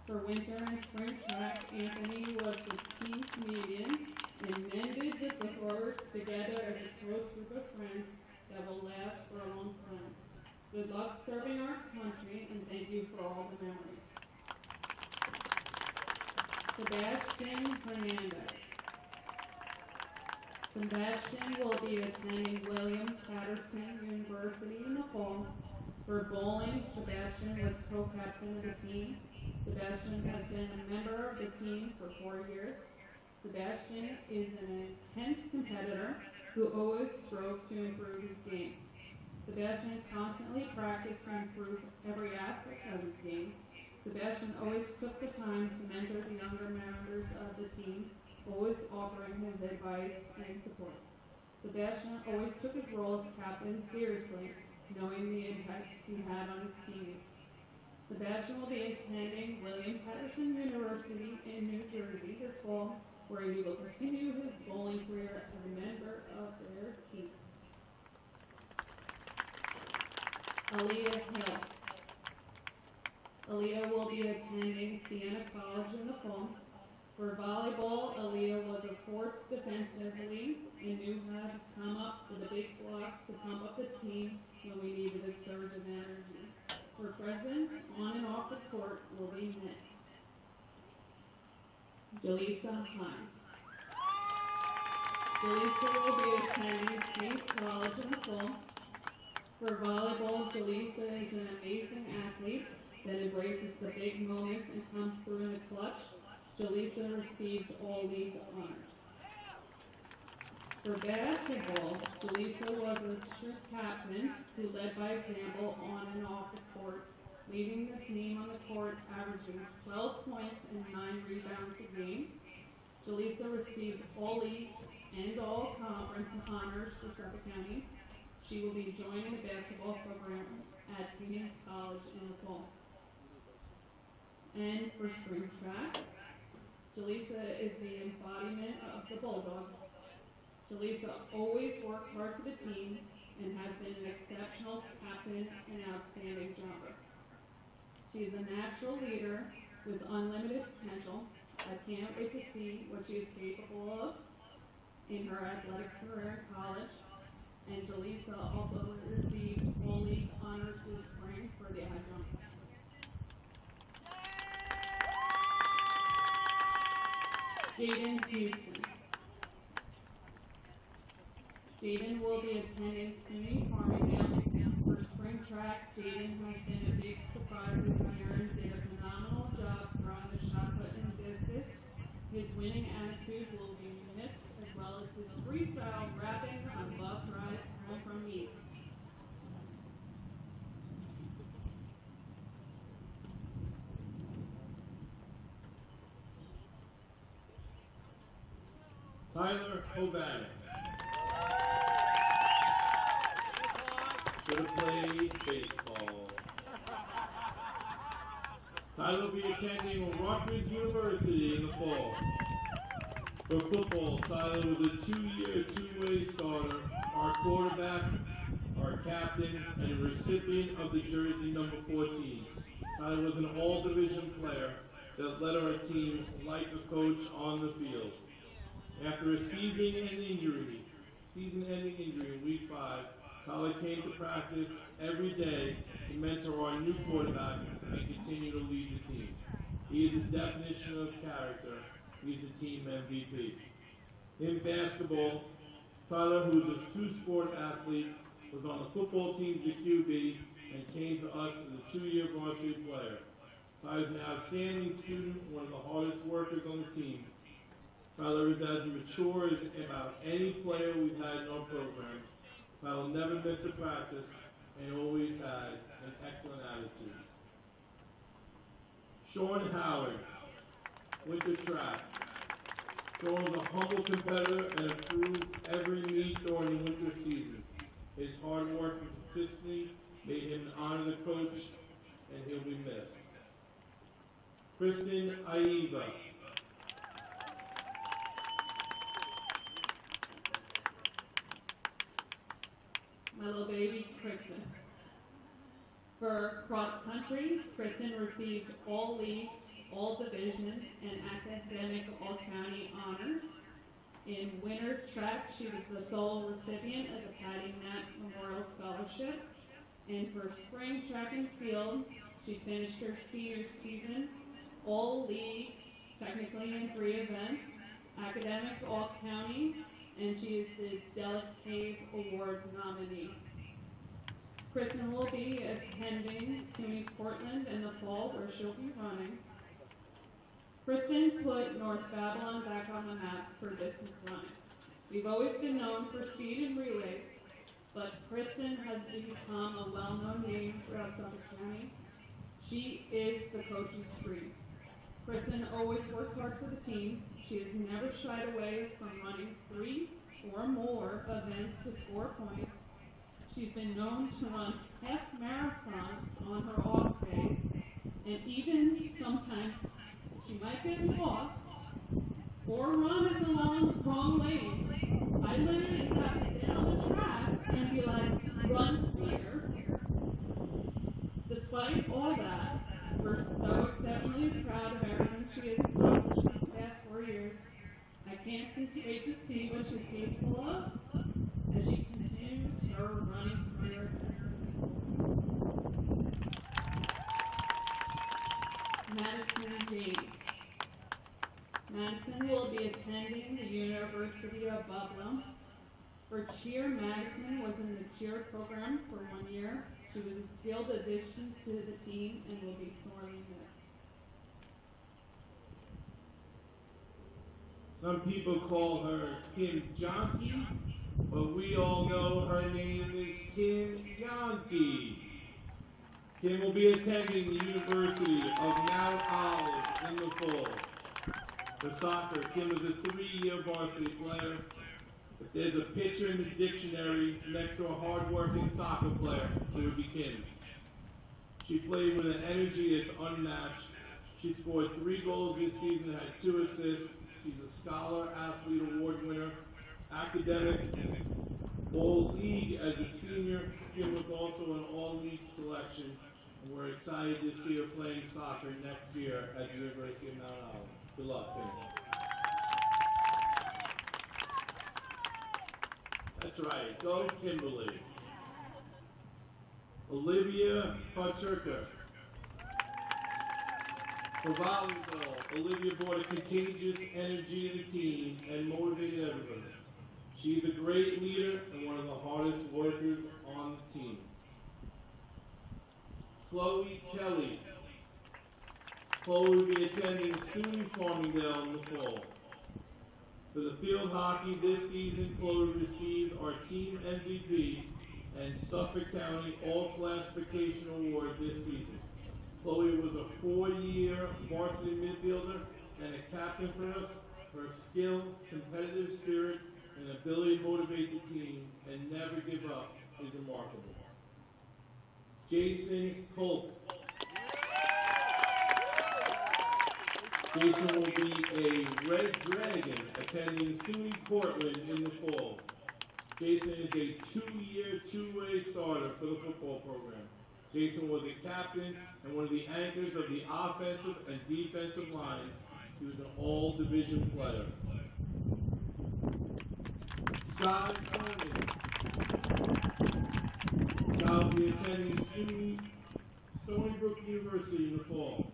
For winter and spring track, Anthony was the team comedian and mended the horse together as a close group of friends that will last for a long time. Good luck serving our country, and thank you for all the memories. Sebastian Hernandez. Sebastian will be attending Williams-Patterson University in the fall. For bowling, Sebastian was co-captain of the team. Sebastian has been a member of the team for 4 years. Sebastian is an intense competitor who always strove to improve his game. Sebastian constantly practiced to improve every aspect of his game. Sebastian always took the time to mentor the younger members of the team, always offering his advice and support. Sebastian always took his role as captain seriously, knowing the impact he had on his teammates. Sebastian will be attending Williams-Patterson University in New Jersey this fall, where he will continue his bowling career as a member of their team. Aaliyah Hill. Aaliyah will be attending Siena College in the fall. For volleyball, Aaliyah was a force defensively and knew how to come up with a big block to pump up the team when we needed a surge of energy. Her presence on and off the court will be missed. Jaleesa Hines. Jaleesa will be attending King's College in the fall. For volleyball, Jaleesa is an amazing athlete that embraces the big moments and comes through in the clutch. Jaleesa received all league honors. For basketball, Jaleesa was a true captain who led by example on and off the court, leading the team on the court averaging 12 points and 9 rebounds a game. Jaleesa received all league and all conference honors for Suffolk County. She will be joining the basketball program at King's College in the fall. And for spring track, Jaleesa is the embodiment of the Bulldog. Jaleesa always works hard for the team and has been an exceptional captain and outstanding jumper. She is a natural leader with unlimited potential. I can't wait to see what she is capable of in her athletic career in college. And Jaleesa also received all league honors this spring for the high jump. Jaden Houston. Jaden will be attending SUNY Farmingdale. For spring track, Jaden has been a big surprise this year and did a phenomenal job throwing the shot put and discus. His winning attitude will be missed, as well as his freestyle rapping on bus rides home from meets. Tyler O'Bannon. Should have played baseball. Tyler will be attending Rutgers University in the fall. For football, Tyler was a 2-year, two-way starter, our quarterback, our captain, and a recipient of the jersey number 14. Tyler was an all-division player that led our team like a coach on the field. After a season-ending injury in week 5, Tyler came to practice every day to mentor our new quarterback and continue to lead the team. He is the definition of character. He's the team MVP. In basketball, Tyler, who is a two-sport athlete, was on the football team as a QB and came to us as a 2-year varsity player. Tyler is an outstanding student, one of the hardest workers on the team. Tyler is as mature as about any player we've had in our program. Tyler never missed a practice and always had an excellent attitude. Sean Howard, winter track. Sean was a humble competitor and improved every meet during the winter season. His hard work and consistency made him an honor to coach, and he'll be missed. Kristen Aiva. My little baby, Kristen. For cross country, Kristen received all league, all division, and academic all county honors. In winter track, she was the sole recipient of the Patty Knapp Memorial Scholarship. And for spring track and field, she finished her senior season all league, technically in 3 events, academic all county, and she is the Delic Cave Award nominee. Kristen will be attending SUNY Portland in the fall, where she'll be running. Kristen put North Babylon back on the map for distance running. We've always been known for speed and relays, but Kristen has become a well-known name throughout Suffolk County. She is the coach's dream. Kristen always works hard for the team. She has never shied away from running 3 or more events to score points. She's been known to run half marathons on her off days, and even sometimes she might get lost or run in the wrong lane. I literally have to get on the track and be like, run clear. Despite all that, we're so exceptionally proud of everything she has accomplished these past 4 years. I can't wait to see what she's capable of as she continues her running career at SUNY. Madison James. Madison will be attending the University of Buffalo. For cheer, Madison was in the cheer program for 1 year. She was a skilled addition to the team and will be sorely missed. Some people call her Kim Jonke, but we all know her name is Kim Yankee. Kim will be attending the University of Mount Olive in the fall. For soccer, Kim is a 3-year varsity player. If there's a picture in the dictionary next to a hard-working soccer player, it would be Kim's. She played with an energy that's unmatched. She scored 3 goals this season and had 2 assists. She's a Scholar Athlete Award winner, academic, all-league as a senior. Kim was also an all-league selection and we're excited to see her playing soccer next year at the University of Mount Olive. Good luck, Kimberly. That's right, go Kimberly. Olivia Pacherka. For volleyball, Olivia brought a contagious energy to the team and motivated everybody. She's a great leader and one of the hardest workers on the team. Chloe Kelly. Chloe will be attending SUNY Farmingdale in the fall. For the field hockey this season, Chloe received our team MVP and Suffolk County All-Classification Award this season. Chloe was a 4-year varsity midfielder and a captain for us. Her skill, competitive spirit, and ability to motivate the team and never give up is remarkable. Jason Kolk. Jason will be a Red Dragon attending SUNY Portland in the fall. Jason is a 2-year, two-way starter for the football program. Jason was a captain and one of the anchors of the offensive and defensive lines. He was an all-division player. Scott Coleman. Scott will be attending SUNY Stony Brook University in the fall.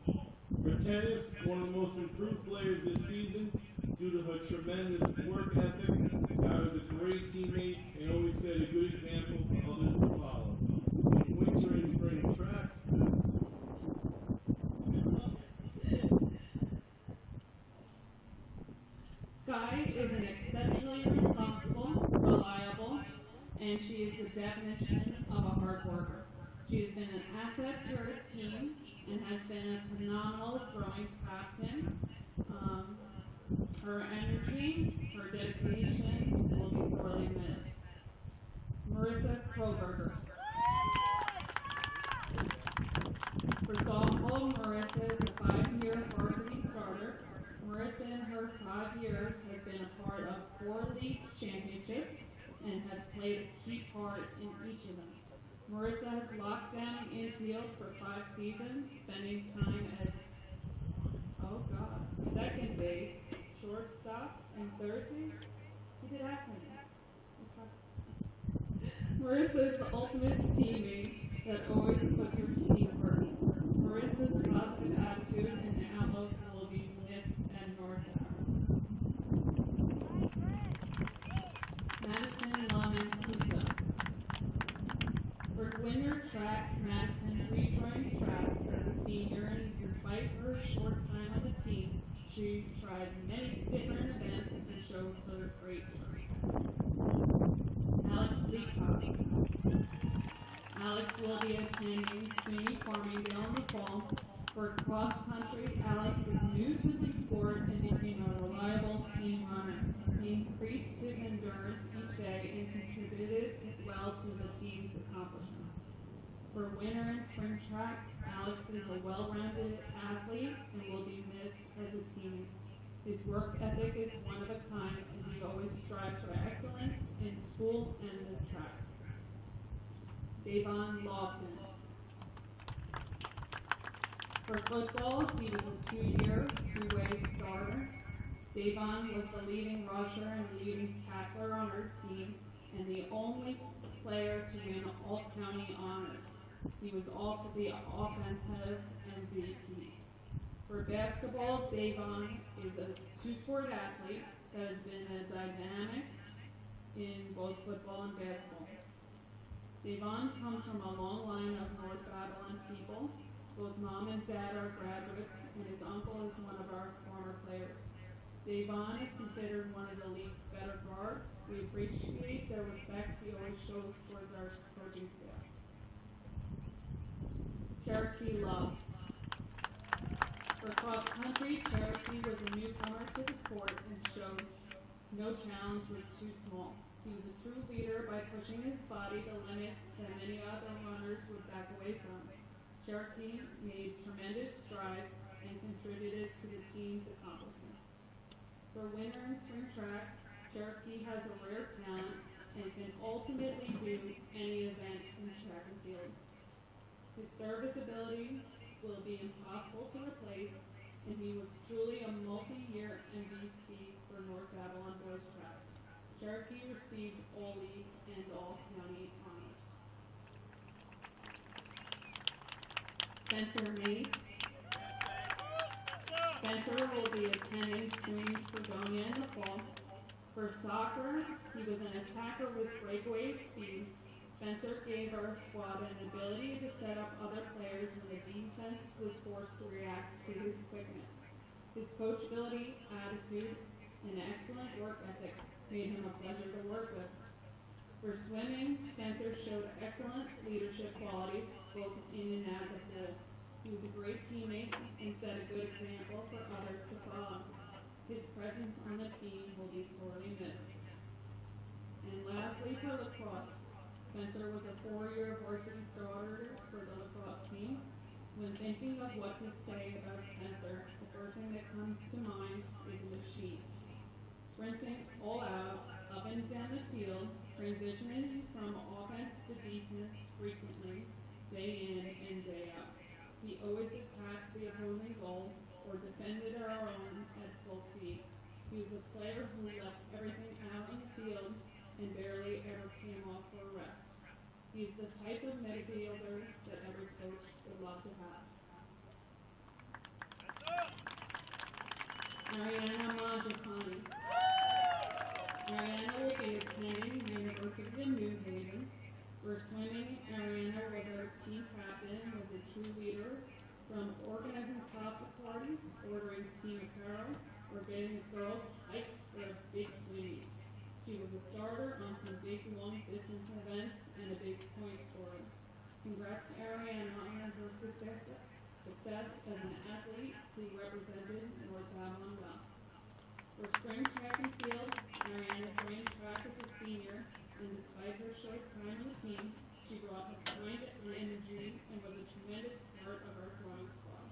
For tennis, one of the most improved players this season due to her tremendous work ethic. Scott was a great teammate and always set a good example for others to follow. In winter and spring track, Sky is an exceptionally responsible, reliable, and she is the definition of a hard worker. She has been an asset to her team and has been a phenomenal throwing captain. Her energy, her dedication will be sorely missed. Marissa Kroberger. For softball, Marissa is a 5-year varsity starter. Marissa in her 5 years has been a part of 4 league championships and has played a key part in each of them. Marissa has locked down the infield for 5 seasons, spending time at, second base, shortstop, and third base. He did acronyms. Marissa is the ultimate teammate that always puts her team first. Marissa's positive attitude and outlook will be missed at North Tower. Madison Laman-Tusa. For winter track, Madison rejoined track as a senior, and despite her short time on the team, she tried many different events and showed her great work. Alex Leacock. Alex will be attending SUNY Farmingdale in the fall. For cross country, Alex was new to the sport and became a reliable team runner. He increased his endurance each day and contributed well to the team's accomplishments. For winter and spring track, Alex is a well-rounded athlete and will be missed as a team. His work ethic is one of a kind, and he always strives for excellence in school and in track. Davon Lofton. For football, he was a 2-year, two-way starter. Davon was the leading rusher and leading tackler on our team, and the only player to win all-county honors. He was also the offensive MVP. For basketball, Davon is a 2-sport athlete that has been a dynamic in both football and basketball. Davon comes from a long line of North Babylon people. Both mom and dad are graduates, and his uncle is one of our former players. Davon is considered one of the league's better guards. We appreciate the respect he always shows towards our coaching staff. Cherokee Love. For cross country, Cherokee was a newcomer to the sport and showed no challenge was too small. He was a true leader by pushing his body to limits that many other runners would back away from. Cherokee made tremendous strides and contributed to the team's accomplishments. For winter and spring track, Cherokee has a rare talent and can ultimately do any event in track and field. His service ability will be impossible to replace, and he was truly a multi-year MVP for North Babylon Boys Track. Cherokee received all league and all county honors. Spencer Mace. Spencer will be attending SUNY Fredonia in the fall. For soccer, he was an attacker with breakaway speed. Spencer gave our squad an ability to set up other players when the defense was forced to react to his quickness. His coachability, attitude, and excellent work ethic made him a pleasure to work with. For swimming, Spencer showed excellent leadership qualities both in and out of the pool. He was a great teammate and set a good example for others to follow. His presence on the team will be sorely missed. And lastly, for lacrosse, Spencer was a 4-year varsity starter for the lacrosse team. When thinking of what to say about Spencer, the first thing that comes to mind is a machine. Sprinting all out, up and down the field, transitioning from offense to defense frequently, day in and day out. He always attacked the opposing goal or defended our own at full speed. He was a player who left everything out on the field and barely ever came off for a rest. He's the type of midfielder that every coach would love to have. Ariana Majapani. Ariana will be attending the University of New Haven. For swimming, Ariana was our team captain, was a true leader, from organizing pasta parties, ordering team apparel, or getting the girls hyped for a big swim meet. She was a starter on some big long-distance events and a big point scorer. Congrats to Ariana on her success as an athlete who represented North Babylon well. For spring track and field, Ariana joined track as a senior, and despite her short time on the team, she brought her mind and energy and was a tremendous part of our throwing squad.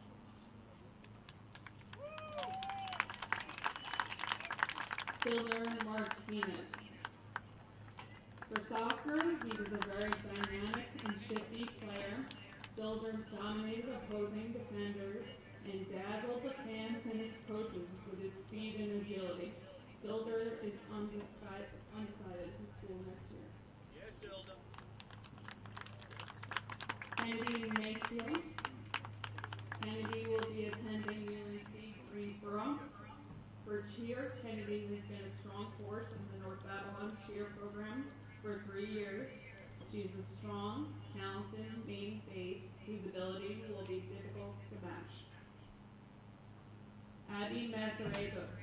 Silver Martinez. For soccer, he was a very dynamic and shifty player. Silver dominated opposing defenders and dazzled the fans and his coaches with his speed and agility. Silver is undecided in school next year. Yes, Silver. Kennedy Mayfield. Kennedy will be attending UNC Greensboro. For cheer, Kennedy has been a strong force in the North Babylon cheer program for 3 years. She's a strong, talented main base whose ability will be difficult to match. Abby Mazaragos.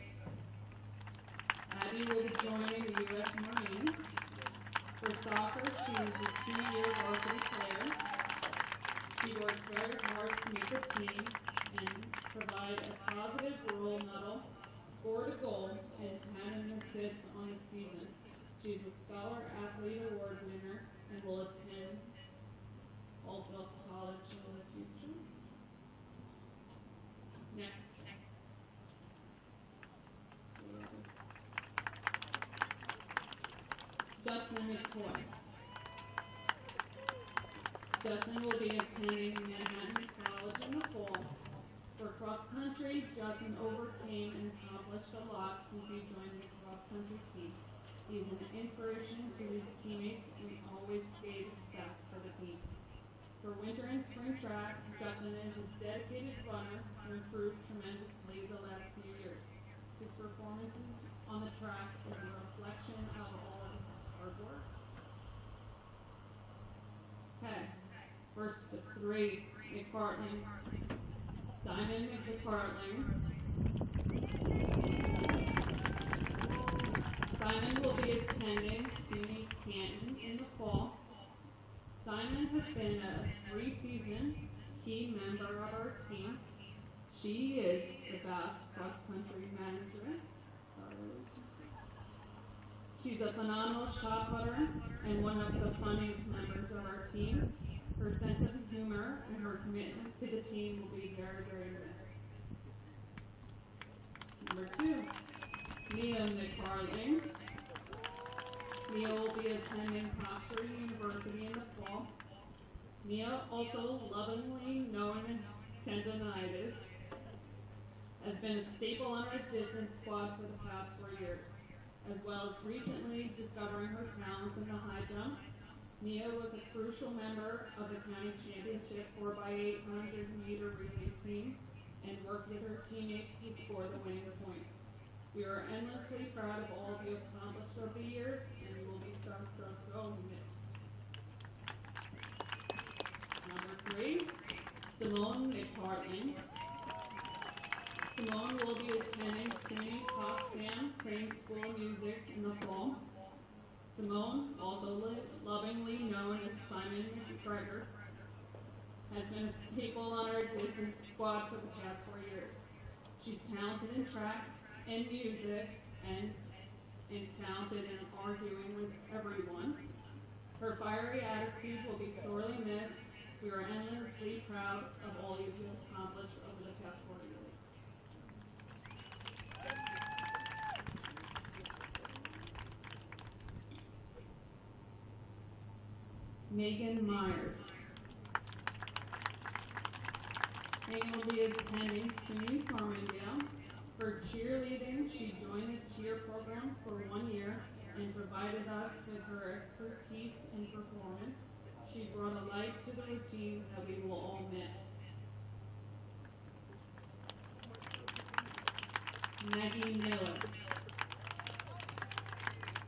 Abby will be joining the U.S. Marines. For soccer, she is a 2-year varsity player. She worked very hard to make the team and provide a positive role model, scored a goal, and had an assist on the season. She's a Scholar Athlete Award winner and will attend Oldville College in the future. Next. Justin McCoy. Justin will be attending Manhattan College in the fall. For cross country, Justin overcame and accomplished a lot since he joined the cross country team. He is an inspiration to his teammates and always gave his best for the team. For winter and spring track, Justin is a dedicated runner and improved tremendously the last few years. His performances on the track is a reflection of all of his hard work. Okay, first of 3, McPartlings. Diamond McPartling. Diamond will be attending SUNY Canton in the fall. Diamond has been a 3-season key member of our team. She is the best cross-country manager. She's a phenomenal shot putter and one of the funniest members of our team. Her sense of humor and her commitment to the team will be very, very missed. Number 2, Mia McFarling. Mia will be attending Hofstra University in the fall. Mia, also lovingly known as tendonitis, has been a staple on our distance squad for the past 4 years, as well as recently discovering her talents in the high jump. Mia was a crucial member of the county championship 4x800 meter relay team and worked with her teammates to score the winning point. We are endlessly proud of all of you accomplished over the years, and you will be so missed. Number 3, Simone McPartland. Simone will be attending SUNY Potsdam Crane School of Music in the fall. Simone, also lovingly known as Simon McGregor, has been a staple on our distance squad for the past 4 years. She's talented in track and music and talented in arguing with everyone. Her fiery attitude will be sorely missed. We are endlessly proud of all you have accomplished over the past 4 years. Megan Myers. Megan will be attending SUNY Farmingdale. For cheerleading, she joined the cheer program for 1 year and provided us with her expertise and performance. She brought a light to the routine that we will all miss. Maggie Miller.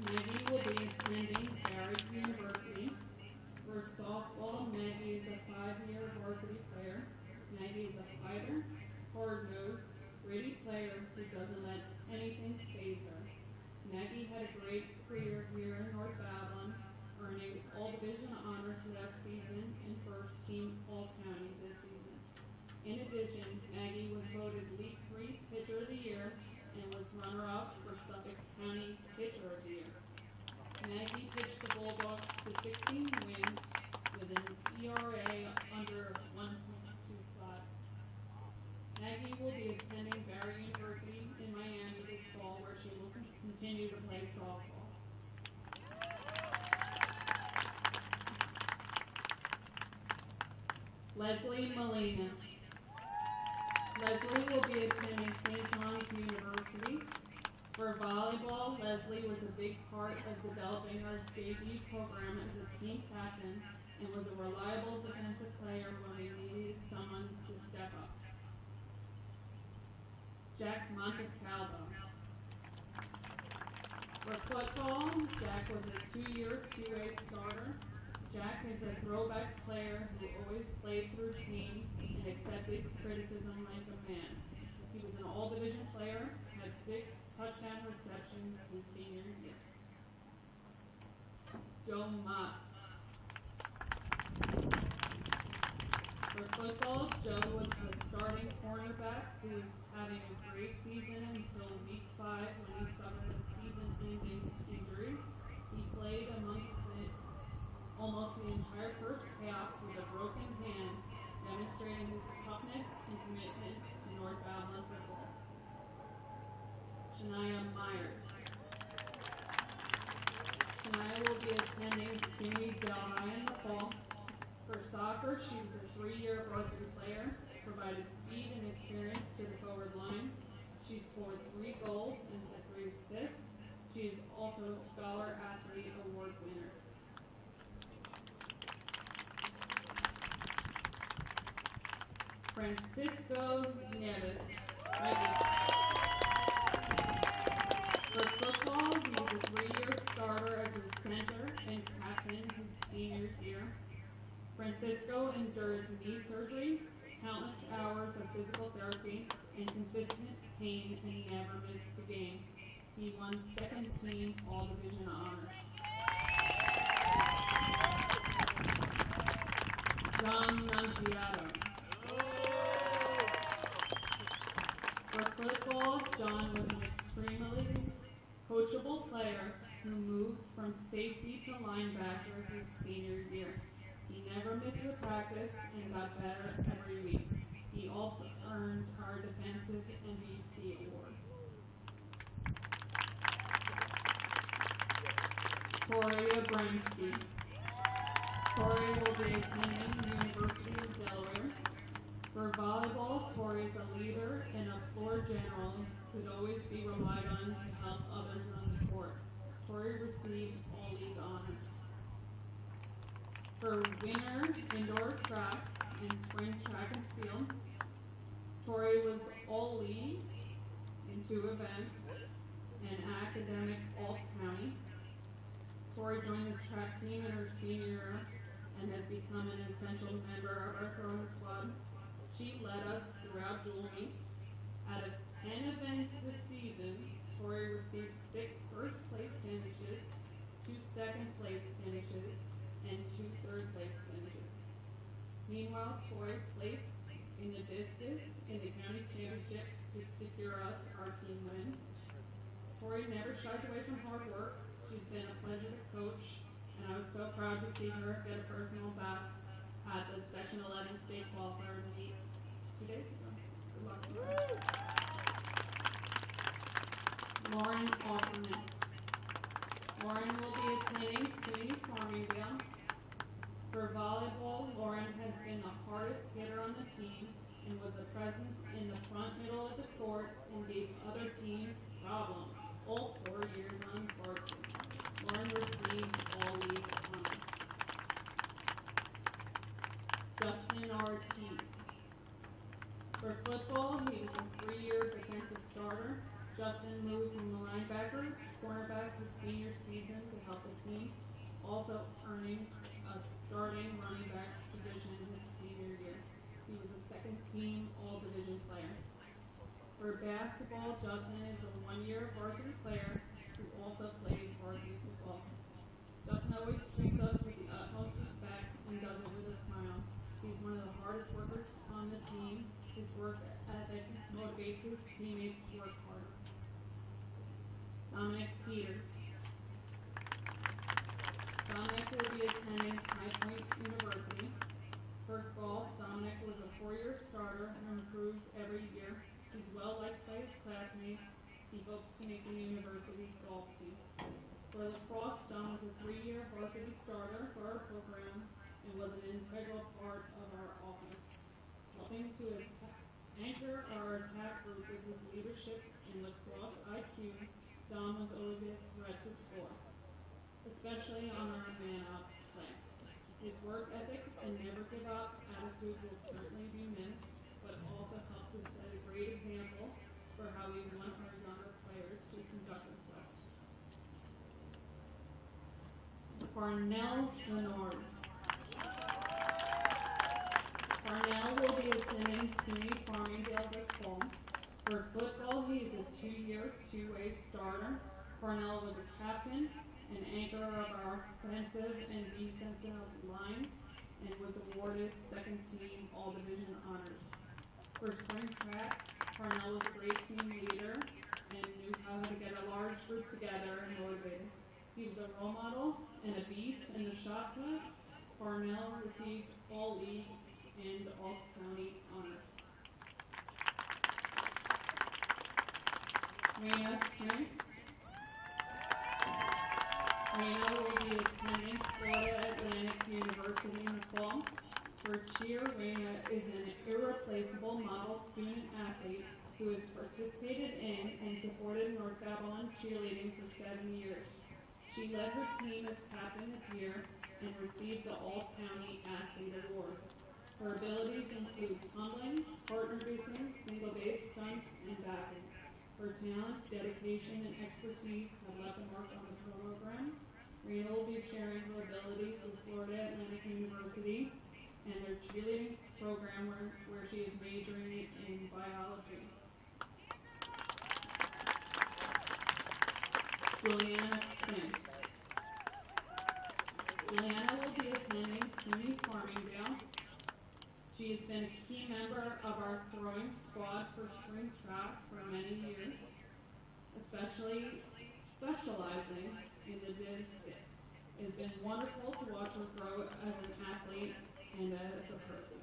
Maggie will be attending Barry University. For softball, Maggie is a 5-year varsity player. Maggie is a fighter, hard-nosed, gritty player who doesn't let anything faze her. Maggie had a great career here in North Babylon, earning all-division honors last season and first team all-county this season. In addition, Maggie was voted League 3 Pitcher of the Year and was runner-up for Suffolk County Pitcher of the Year. Maggie pitched the Bulldogs to 16 wins with an ERA under 1.25. Maggie will be attending Barry University in Miami this fall, where she will continue to play softball. Leslie Molina. Leslie will be attending St. John's University. For volleyball, Leslie was a big part of developing our JV program as a team captain and was a reliable defensive player when we needed someone to step up. Jack Montecalvo. For football, Jack was a 2-year 2A starter. Jack is a throwback player who always played through pain and accepted criticism like a man. He was an all-division player, had 6 touchdown receptions his senior year. Joe Mott. For football, Joe was the starting cornerback who was having a great season until week 5 when he suffered a season-ending injury. He played almost the entire first half with a broken hand, demonstrating his toughness and commitment to North Babylon football. Shania Myers. Shania will be attending SUNY Delhi in the fall. For soccer, she was a 3-year varsity player, provided speed and experience to the forward line. She scored 3 goals and 3 assists. She is also a Scholar Athlete Award winner. Francisco Nieves. For football, he was a 3-year starter as a center and captain his senior year. Francisco endured knee surgery, countless hours of physical therapy, and consistent pain, and he never missed a game. He won second team all-division honors. John Nunziato. For football, John was an extremely coachable player who moved from safety to linebacker his senior year. He never missed a practice and got better every week. He also earned our defensive MVP award. Toria Bremski. Toria Tori will be attending University of Delaware. For volleyball, Tori is a leader and a floor general who'd always be relied on to help others on the court. Tori received all league honors. For winter indoor track and spring track and field, Tori was all league in 2 events and academic all-county. Tori joined the track team in her senior year and has become an essential member of our throwing squad. She led us throughout dual meets. Out of 10 events this season, Tori received 6 first-place finishes, 2 second-place finishes, and 2 third-place finishes. Meanwhile, Tori placed in the discus in the county championship to secure us our team win. Tori never shies away from hard work. She's been a pleasure to coach, and I was so proud to see her get a personal best at the Section 11 state qualifier meet 2 days ago. Good luck to her. Lauren Offerman. Lauren will be attending SUNY Farmingdale. For volleyball, Lauren has been the hardest hitter on the team and was a presence in the front middle of the court and gave other teams problems all 4 years on varsity. Lauren received all league honors. Justin Ortiz. For football, he was a 3-year defensive starter. Justin moved from the linebacker to cornerback his senior season to help the team, also earning a starting running back position in his senior year. He was a second-team All-Division player. For basketball, Justin is a 1-year varsity player who also plays varsity football. Justin always treats us with the utmost respect and does it with a smile. He's one of the hardest workers on the team. His work ethic motivates his teammates to work harder. Dominic Peters. Dominic will be attending High Point University. For golf, Dominic was a 4-year starter who improved every year. He's well liked by his classmates. He hopes to make the university golf team. For lacrosse, Dom was a 3-year varsity starter for our program and was an integral part of our offense. Helping to anchor our attack group with his leadership and lacrosse IQ, Dom was always a threat to score, especially on our man-up play. His work ethic and never give up attitude will certainly be missed, but also helped to set a great example for how we want our younger players to conduct themselves. Farnell Lenord. Farnell will be attending SUNY Farmingdale this fall. For football, he is a 2-year, 2-way starter. Farnell was a captain and anchor of our offensive and defensive lines and was awarded second-team All-Division honors. For spring track, Farnell was a great team leader and knew how to get a large group together and motivated. He was a role model and a beast in the shot put. Farnell received all league and all-county honors. Raina Prince. Raina will be attending Florida Atlantic University in the fall. For cheer, Raina is an irreplaceable model student athlete who has participated in and supported North Babylon cheerleading for 7 years. She led her team as captain this year and received the All-County Athlete Award. Her abilities include tumbling, partner basing, single base, stunts, and backing. Her talent, dedication, and expertise have left a mark on the program. Raina will be sharing her abilities with Florida Atlantic University and their cheerleading program where she is majoring in biology. Juliana Quinn. Juliana will be attending SUNY Farmingdale. She has been a key member of our throwing squad for spring track for many years, especially specializing in the discus. It has been wonderful to watch her grow as an athlete and as a person.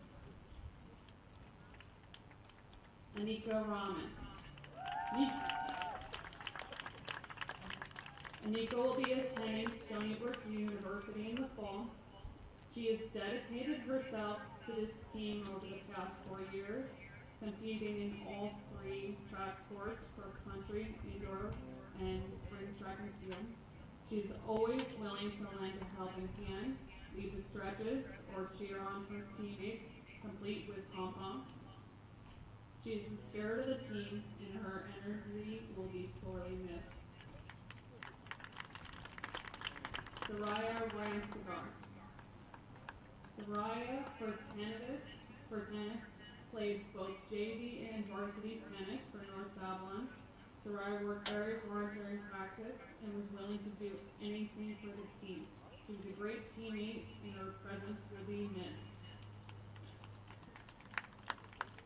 Anika Rahman. Anika will be attending Stony Brook University in the fall. She has dedicated herself to this team over the past 4 years, competing in all 3 track sports, cross country, indoor, and spring track and field. She's always willing to lend a helping hand, lead the stretches, or cheer on her teammates, complete with pom-pom. She is the spirit of the team, and her energy will be sorely missed. Soraya Ramsagar. Soraya, for tennis, played both JV and varsity tennis for North Babylon. Soraya worked very hard during practice and was willing to do anything for the team. She was a great teammate, and her presence will be missed.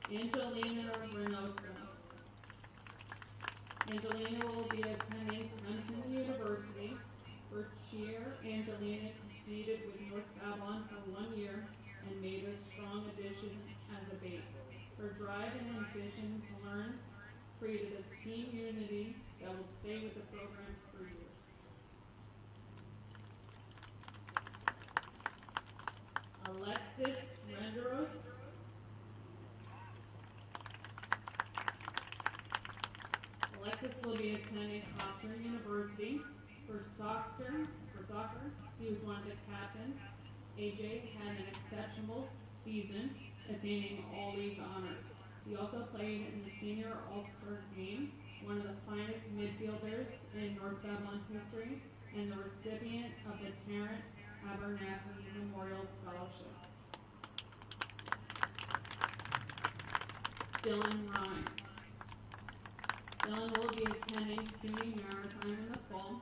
Angelina Reynoso. Angelina will be attending Clemson University. For cheer, Angelina competed with North Babylon for 1 year and made a strong addition as a base. Her drive and ambition to learn created a team unity that will stay with the program for years. Alexis Renderos. Alexis will be attending Hofstra University. For soccer, he was one of the captains. AJ had an exceptional season, attaining all league honors. He also played in the senior all-star game, one of the finest midfielders in North Babylon history, and the recipient of the Tarrant Abernathy Memorial Scholarship. Dylan Ryan. Dylan will be attending SUNY Maritime in the fall.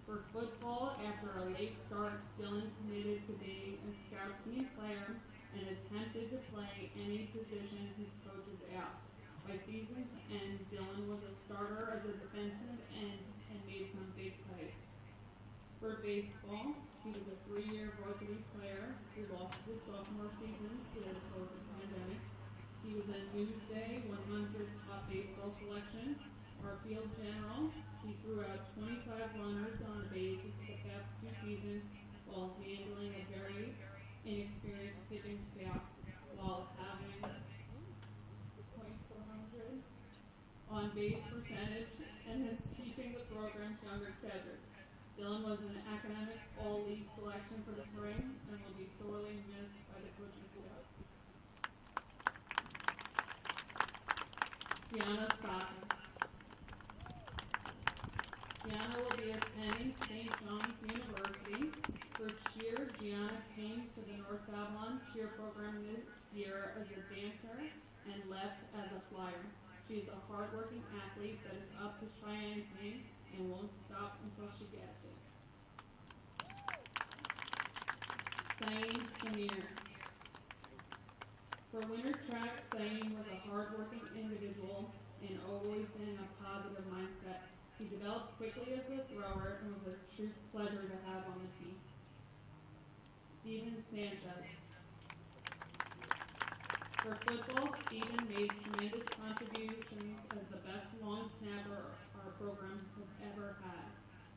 For football, after a late start, Dylan committed to being a scout team player and attempted to play any position his coaches asked. By season's end, Dylan was a starter as a defensive end and made some big plays. For baseball, he was a 3-year varsity player who lost his sophomore season to the COVID pandemic. He was a Newsday 100 top baseball selection. Our field general, he threw out 25 runners on the bases the past 2 seasons while handling a very inexperienced pitching staff while having .400 on base percentage and teaching the program's younger catchers. Dylan was an academic all-league selection for the spring and will be sorely missed by the coaching staff. Gianna Saka. Gianna will be attending St. John's University. For cheer, Gianna came to the North Babylon cheer program this year as a dancer and left as a flyer. She is a hardworking athlete that is up to try anything and won't stop until she gets it. Saeem Samir. For winter track, Saeem was a hardworking individual and always in a positive mindset. He developed quickly as a thrower and was a true pleasure to have on the team. Steven Sanchez. For football, Steven made tremendous contributions as the best long snapper our program has ever had.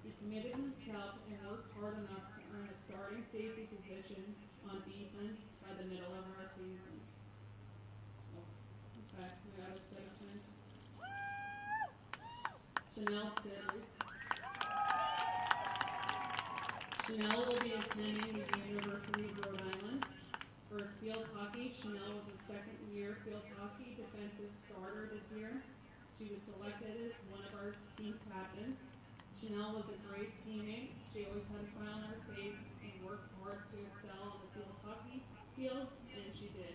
He committed himself and worked hard enough to earn a starting safety position on defense by the middle of our season. Okay, we got a citizen. Chanel Sitters. Chanel will be attending the University of Rhode Island. For field hockey, Chanel was a second-year field hockey defensive starter this year. She was selected as one of our team captains. Chanel was a great teammate. She always had a smile on her face and worked hard to excel on the field hockey field, and she did.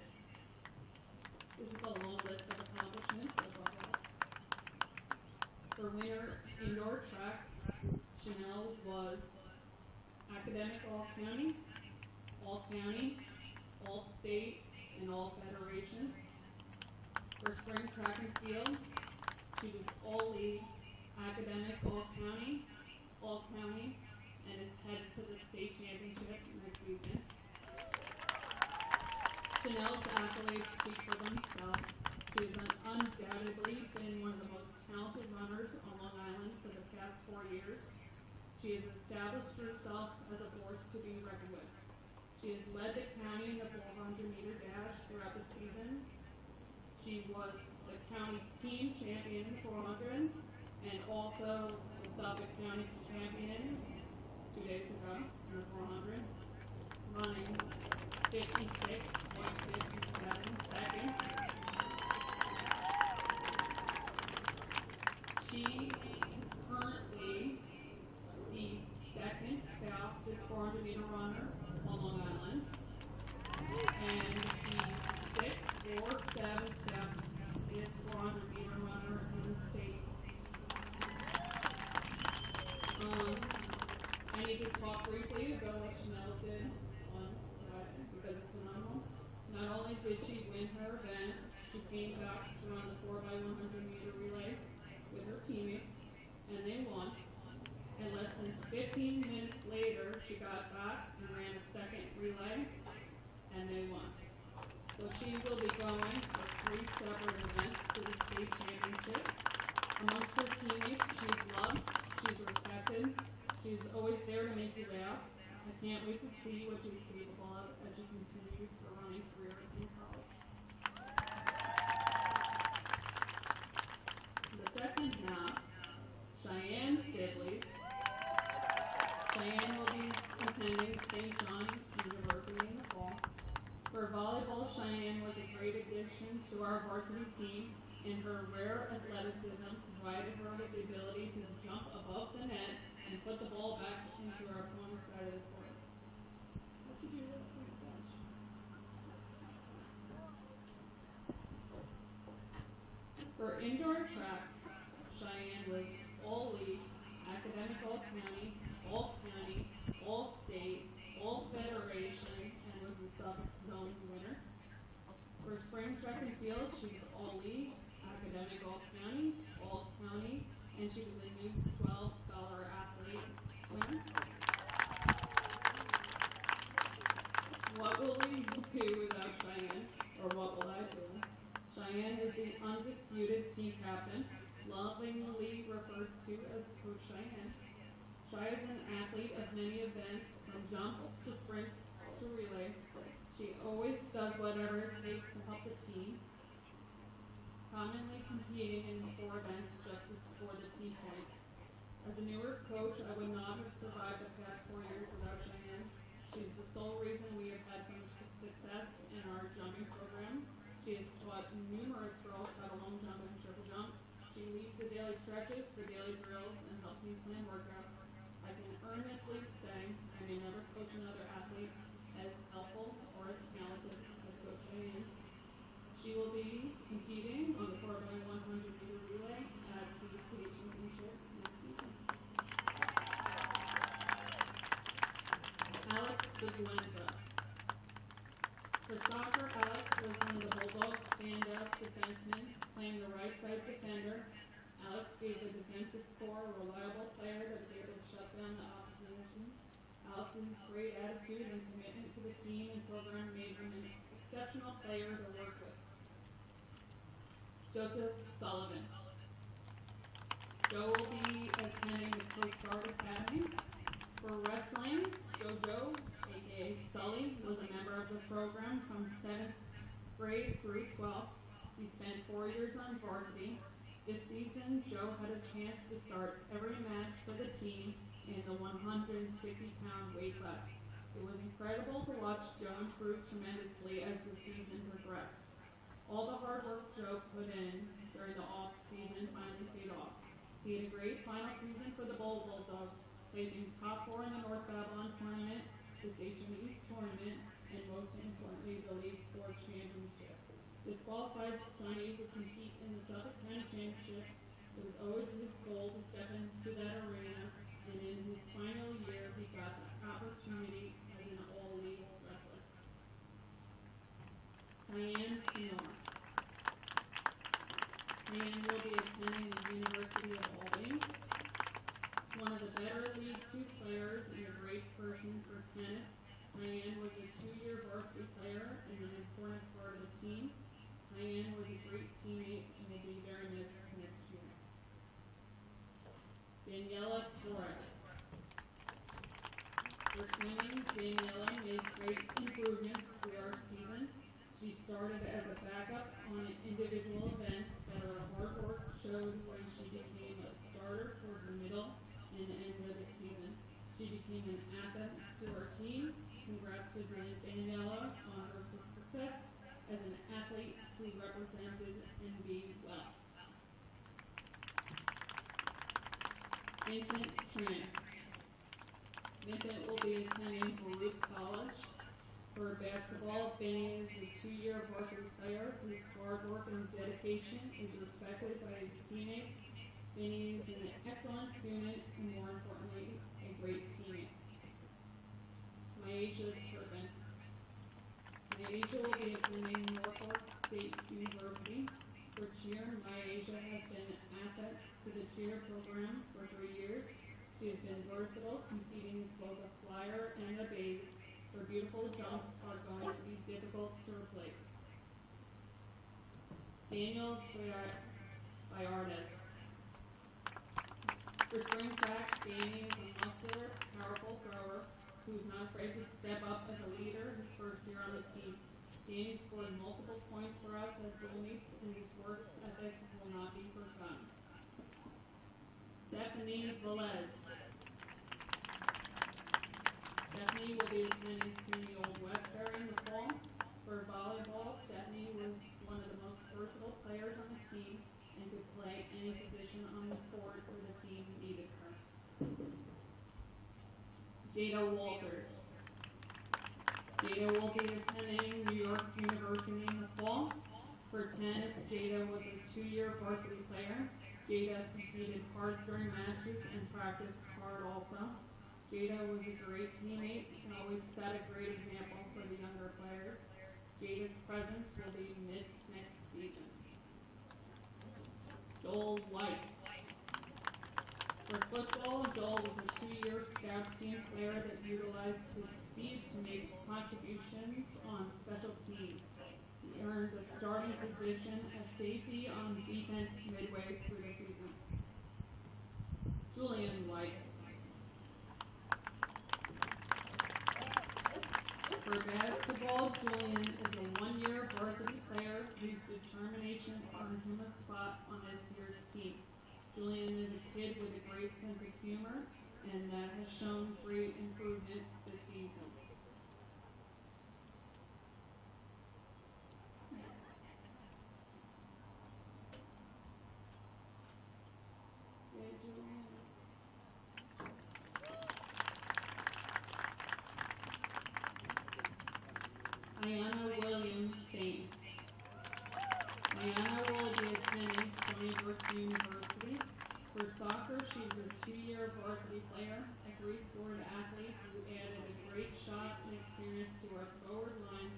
This is a long list of accomplishments of our girls. For winter indoor track, Chanel was academic all-county, all-county, all-state, and all-federation. For spring track and field, she was all-league, academic all-county, and is headed to the state championship next weekend. Chanel's accolades speak for themselves. She has undoubtedly been one of the most talented runners on Long Island for the past 4 years. She has established herself as a force to be reckoned with. She has led the county in the 400-meter dash throughout the season. She was the county team champion in the 400 and also the Suffolk County champion 2 days ago in the 400, running 56.57 seconds. She is currently the second fastest 400-meter runner on Long Island, and the 6th or 7th fastest 400-meter runner in the state. I need to talk briefly about what Chanel did on Friday because it's phenomenal. Not only did she win her event, she came back to run the 4x100 meter relay with her teammates, and they won. And less than 15 minutes later, she got back and ran a second relay, and they won. So she will be going for 3 separate events to the state championship. Amongst her teammates, she's loved, she's respected, she's always there to make you laugh. I can't wait to see what she's capable of as she continues her running career in college. The second half, Cheyenne Sibley's. Cheyenne will be attending St. John University in the fall. For volleyball, Cheyenne was a great addition to our varsity team, and her rare athleticism provided her with the ability to jump above the net and put the ball back into our opponent's side of the court. How'd you do that? Oh my gosh. For indoor track, Cheyenne was all league, academic all-county, all-state, all-federation, and was the Suffolk Zone winner. For spring track and field, she was all-league, academic all-county, and she was a New 12 Scholar Athlete winner. What will we do without Cheyenne? Or what will I do? Cheyenne is the undisputed team captain, lovingly referred to as Coach Cheyenne. Chey is an athlete of many events, from jumps to sprints to relays. She always does whatever it takes to help the team, commonly competing in 4 events just to score the team points. As a newer coach, I would not have survived the past 4 years without Cheyenne. She's the sole reason we have had so much success in our jumping program. She has taught numerous girls how to long jump and triple jump. She leads the daily stretches, the daily drills, and helps me plan workouts. I can earnestly say I may never coach another athlete as helpful or as talented as Coach Cheyenne. She will be competing on the 4x100 meter relay at the state championship next season. Alex Seguenza. For soccer, Alex was one of the Bulldogs' stand-up defensemen, playing the right side defender. Alex gave the defensive core a reliable player that was able to shut down the opposition. Alex's great attitude and commitment to the team and program made him an exceptional player to work with. Joseph Sullivan. Joe will be attending the Coast Guard Academy. For wrestling, JoJo, aka Sully, was a member of the program from 7th grade through 12th. He spent 4 years on varsity. This season, Joe had a chance to start every match for the team in the 160-pound weight class. It was incredible to watch Joe improve tremendously as the season progressed. All the hard work Joe put in during the off-season finally paid off. He had a great final season for the Bulldogs, placing top 4 in the North Babylon tournament, the Station East tournament, and most importantly, the League 4 championship. Disqualified Sonny to compete in the Suffolk County Championship. It was always his goal to step into that arena, and in his final year, he got the opportunity as an all-league wrestler. Diane Seymour. Diane will be attending the University of Albany. One of the better League 2 players and a great person for tennis, Diane was a 2-year varsity player and an important part of the team. Diane was a great teammate and will be very missed next year. Daniela Torres. For swimming, Daniela made great improvements through our season. She started as a backup on individual events, but her hard work showed when she became a starter towards the middle and end of the season. She became an asset to our team. Congrats to Daniela on her success as an athlete who represented NB well. Vincent Tran. Vincent will be attending Baruch College. For basketball, Benny is a 2-year varsity player whose hard work and dedication is respected by his teammates. Benny is an excellent student and, more importantly, a great teammate. Myasha Turpin. Myasha will be attending Norfolk State University. For cheer, Myasha has been an asset to the cheer program for 3 years. She has been versatile, competing as both a flyer and a base. Her beautiful jumps are going to be difficult to replace. Daniel Bayardes. For spring track, Danny is a muscular, powerful thrower who is not afraid to step up as a leader his first year on the team. Danny scored multiple points for us as dual meets, and his work ethic will not be forgotten. Stephanie Velez. Stephanie will be attending SUNY Old Westbury in the fall. For volleyball, Stephanie was one of the most versatile players on the team and could play any position on the court where the team needed her. Jada Walters. Jada will be attending New York University in the fall. For tennis, Jada was a 2-year varsity player. Jada competed hard during matches and practiced hard also. Jada was a great teammate and always set a great example for the younger players. Jada's presence will be missed next season. Joel White. For football, Joel was a 2-year scout team player that utilized his speed to make contributions on special teams. He earned a starting position as safety on defense midway through the season. Julian White. For basketball, Julian is a 1-year varsity player whose determination earned him a spot on this year's team. Julian is a kid with a great sense of humor and that has shown great improvement this season. Yeah, Julian. Ayana Williams Payne. Ayana will be attending Stony Brook University. For soccer, she's a 2-year varsity player, a 3-sport athlete who added a great shot and experience to our forward line,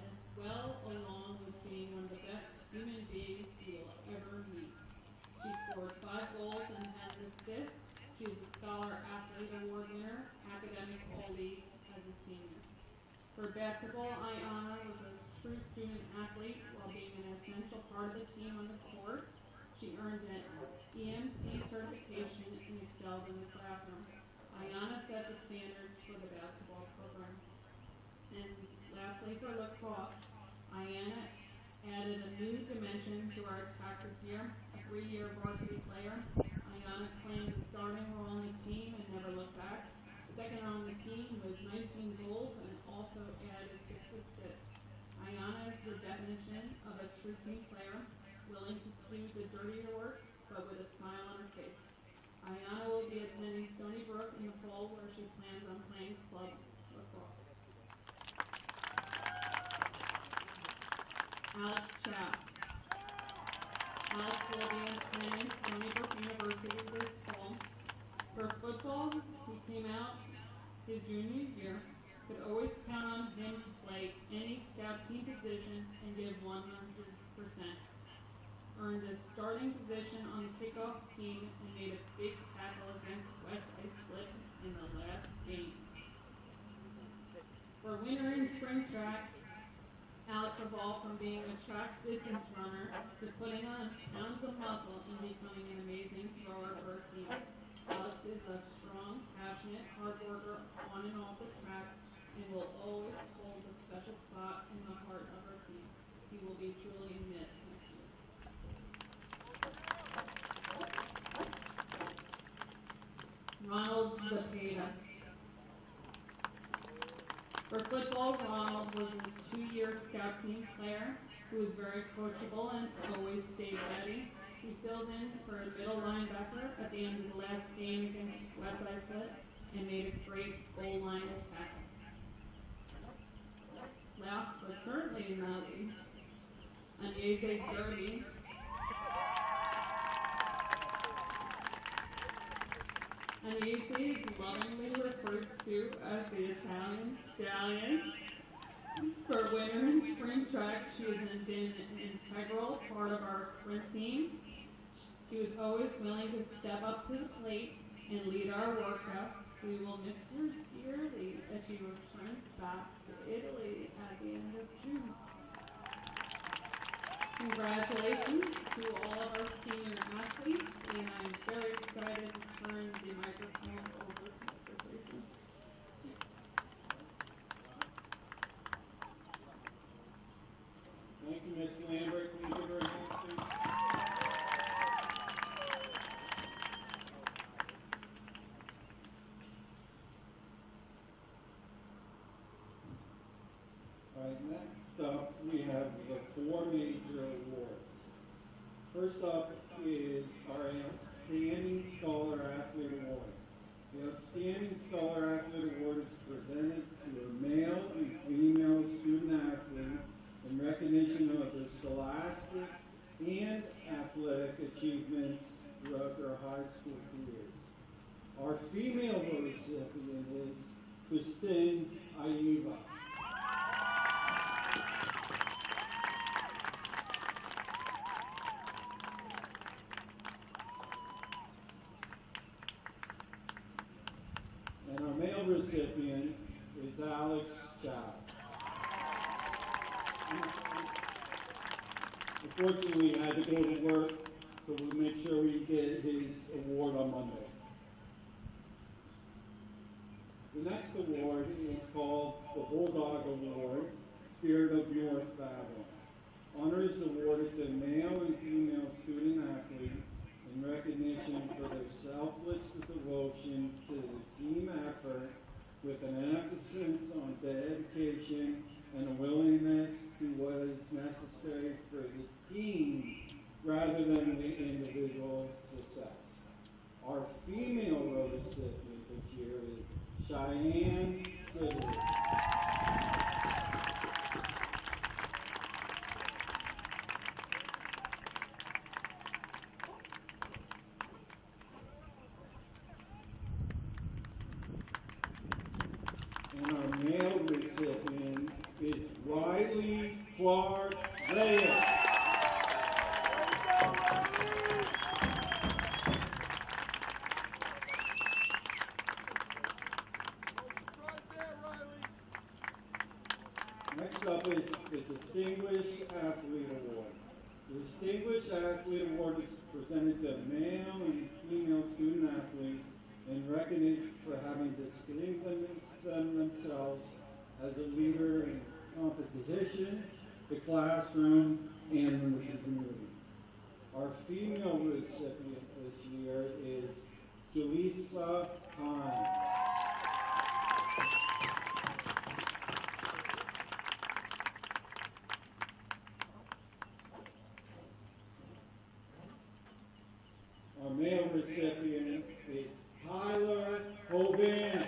as well along with being one of the best human beings you will ever meet. She scored 5 goals and had an assist. She is a Scholar Athlete Award winner, academic All-League as a senior. For basketball, Ayana was a true student athlete while being an essential part of the team on the court. She earned an EMT certification and excelled in the classroom. Ayana set the standards for the basketball program. And lastly, for lacrosse, Ayana added a new dimension to our attack this year, a 3-year varsity player. Ayana claimed a starting role on the team and never looked back. Second on the team with 19 goals and also added 6 assists. Ayana is the definition of a true team player, willing to do the dirtier work, but with a smile on her face. Ayana will be attending Stony Brook in the fall, where she plans on playing club lacrosse. Alex Chow. Alex will be attending Stony Brook University this fall. For football, he came out his junior year, could always count on him to play any scout team position and give 100%. Earned a starting position on the kickoff team and made a big tackle against West Islip in the last game. For winter and spring track, Alex evolved from being a track distance runner to putting on pounds of muscle and becoming an amazing thrower for our team. Alex is a strong, passionate, hard worker on and off the track and will always hold a special spot in the heart of our team. He will be truly missed next year. Ronald Zepeda. For football, Ronald was a 2-year scout team player who was very coachable and always stayed ready. He filled in for a middle linebacker at the end of the last game against West Islip and made a great goal line tackle. Last but certainly not least, Agnese Zerbi. Agnese is lovingly referred to as the Italian Stallion. For winter and spring track, she has been an integral part of our sprint team. She was always willing to step up to the plate and lead our workouts. We will miss her dearly as she returns back to Italy at the end of June. Congratulations to all of our senior athletes, and I'm very excited to turn the microphone over to Mr. Tracy. Thank you, Ms. Lambert. Can you give her a hand, please? All right, next up, we have the 4 major awards. First up is our Outstanding Scholar Athlete Award. The Outstanding Scholar Athlete Award is presented to a male and female student athlete in recognition of their scholastic and athletic achievements throughout their high school careers. Our female recipient is Christine Aiva. And our male recipient is Alex Chow. Unfortunately, he had to go to work, so we'll make sure we get his award on Monday. The next award is called the Bulldog Award, Spirit of North Babylon. Honor is awarded to male and female student athletes in recognition for their selfless devotion to the team effort with an emphasis on dedication and a willingness to do what is necessary for the team rather than the individual success. Our female recipient this year is Cheyenne Sidders. And our male recipient is Riley Clark Reyes. Next up is the Distinguished Athlete Award. The Distinguished Athlete Award is presented to a male and female student athlete in recognition for having distinguished themselves as a leader in competition, the classroom, and in the community. Our female recipient this year is Julissa Hines. Our male recipient is Tyler Hoban.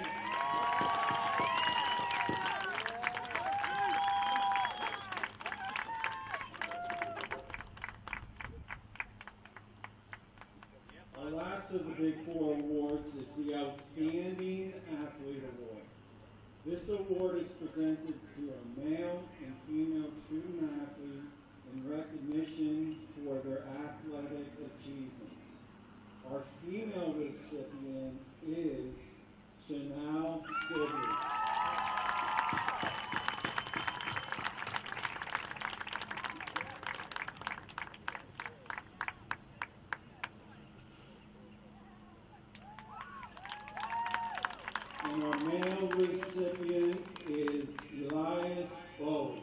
Our last of the Big Four awards is the Outstanding Athlete Award. This award is presented to a male and female student athlete in recognition for their athletic achievements. Our female recipient is Chanel Sidders. And our male recipient is Elias Bowe.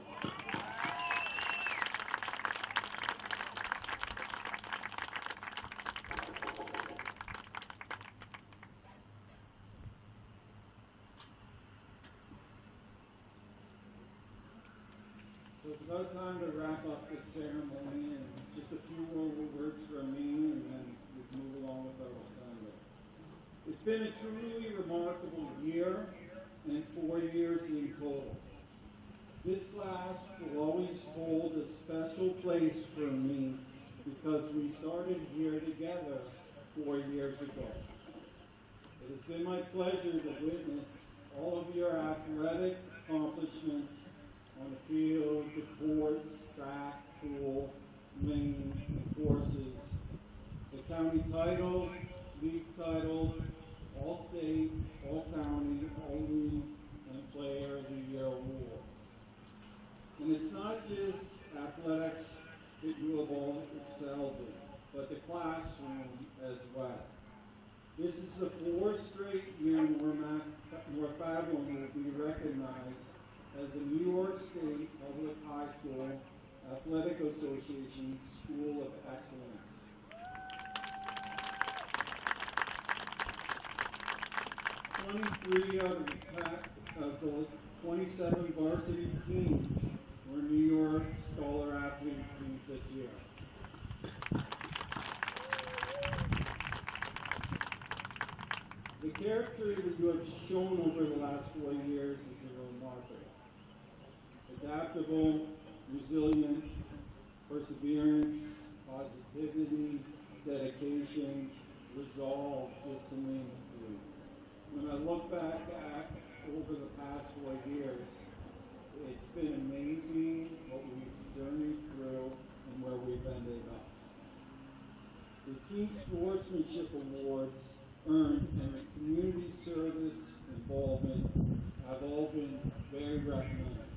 So it's about time to wrap up this ceremony, and just a few more words from me, and then we can move along with our assembly. It's been a truly remarkable year and 4 years in total. This class will always hold a special place for me because we started here together 4 years ago. It has been my pleasure to witness all of your athletic accomplishments on the field, the courts, track, pool, lane, and courses, the county titles, league titles, all state, all county, all league, and player of the year awards. And it's not just athletics that you have all excelled in, but the classroom as well. This is the 4th straight year North Babylon will be recognized as a New York State Public High School Athletic Association School of Excellence. 23 of the 27 varsity teams were New York Scholar Athlete teams this year. The character that you have shown over the last 4 years is remarkable. Adaptable, resilient, perseverance, positivity, dedication, resolve, just to name a few. When I look back at over the past 4 years, it's been amazing what we've journeyed through and where we've ended up. The Team Sportsmanship Awards earned and the community service involvement have all been very recommended.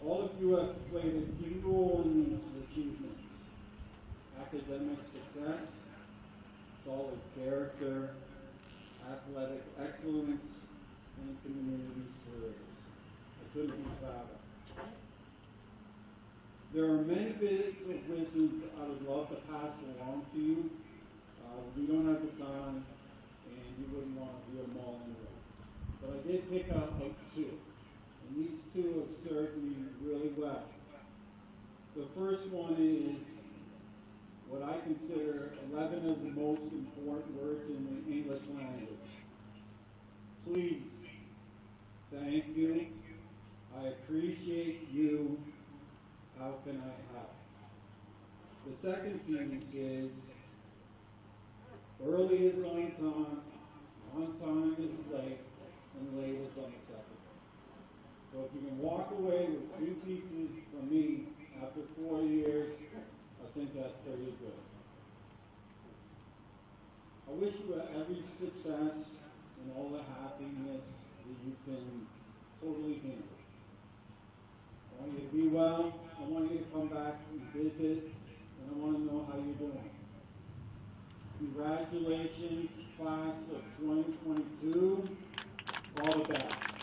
All of you have played a key role in these achievements: academic success, solid character, athletic excellence, and community service. I couldn't be prouder. There are many bits of wisdom I would love to pass along to you. We don't have the time, and you wouldn't want to hear them all anyways. But I did pick out two, and these two have served me really well. The first one is what I consider 11 of the most important words in the English language. Please, thank you, I appreciate you, how can I help? The second piece is early is on time is late, and late is unacceptable. So if you can walk away with 2 pieces from me after 4 years, I think that's pretty good. I wish you every success and all the happiness that you can totally handle. I want you to be well, I want you to come back and visit, and I want to know how you're doing. Congratulations, class of 2022. All the best.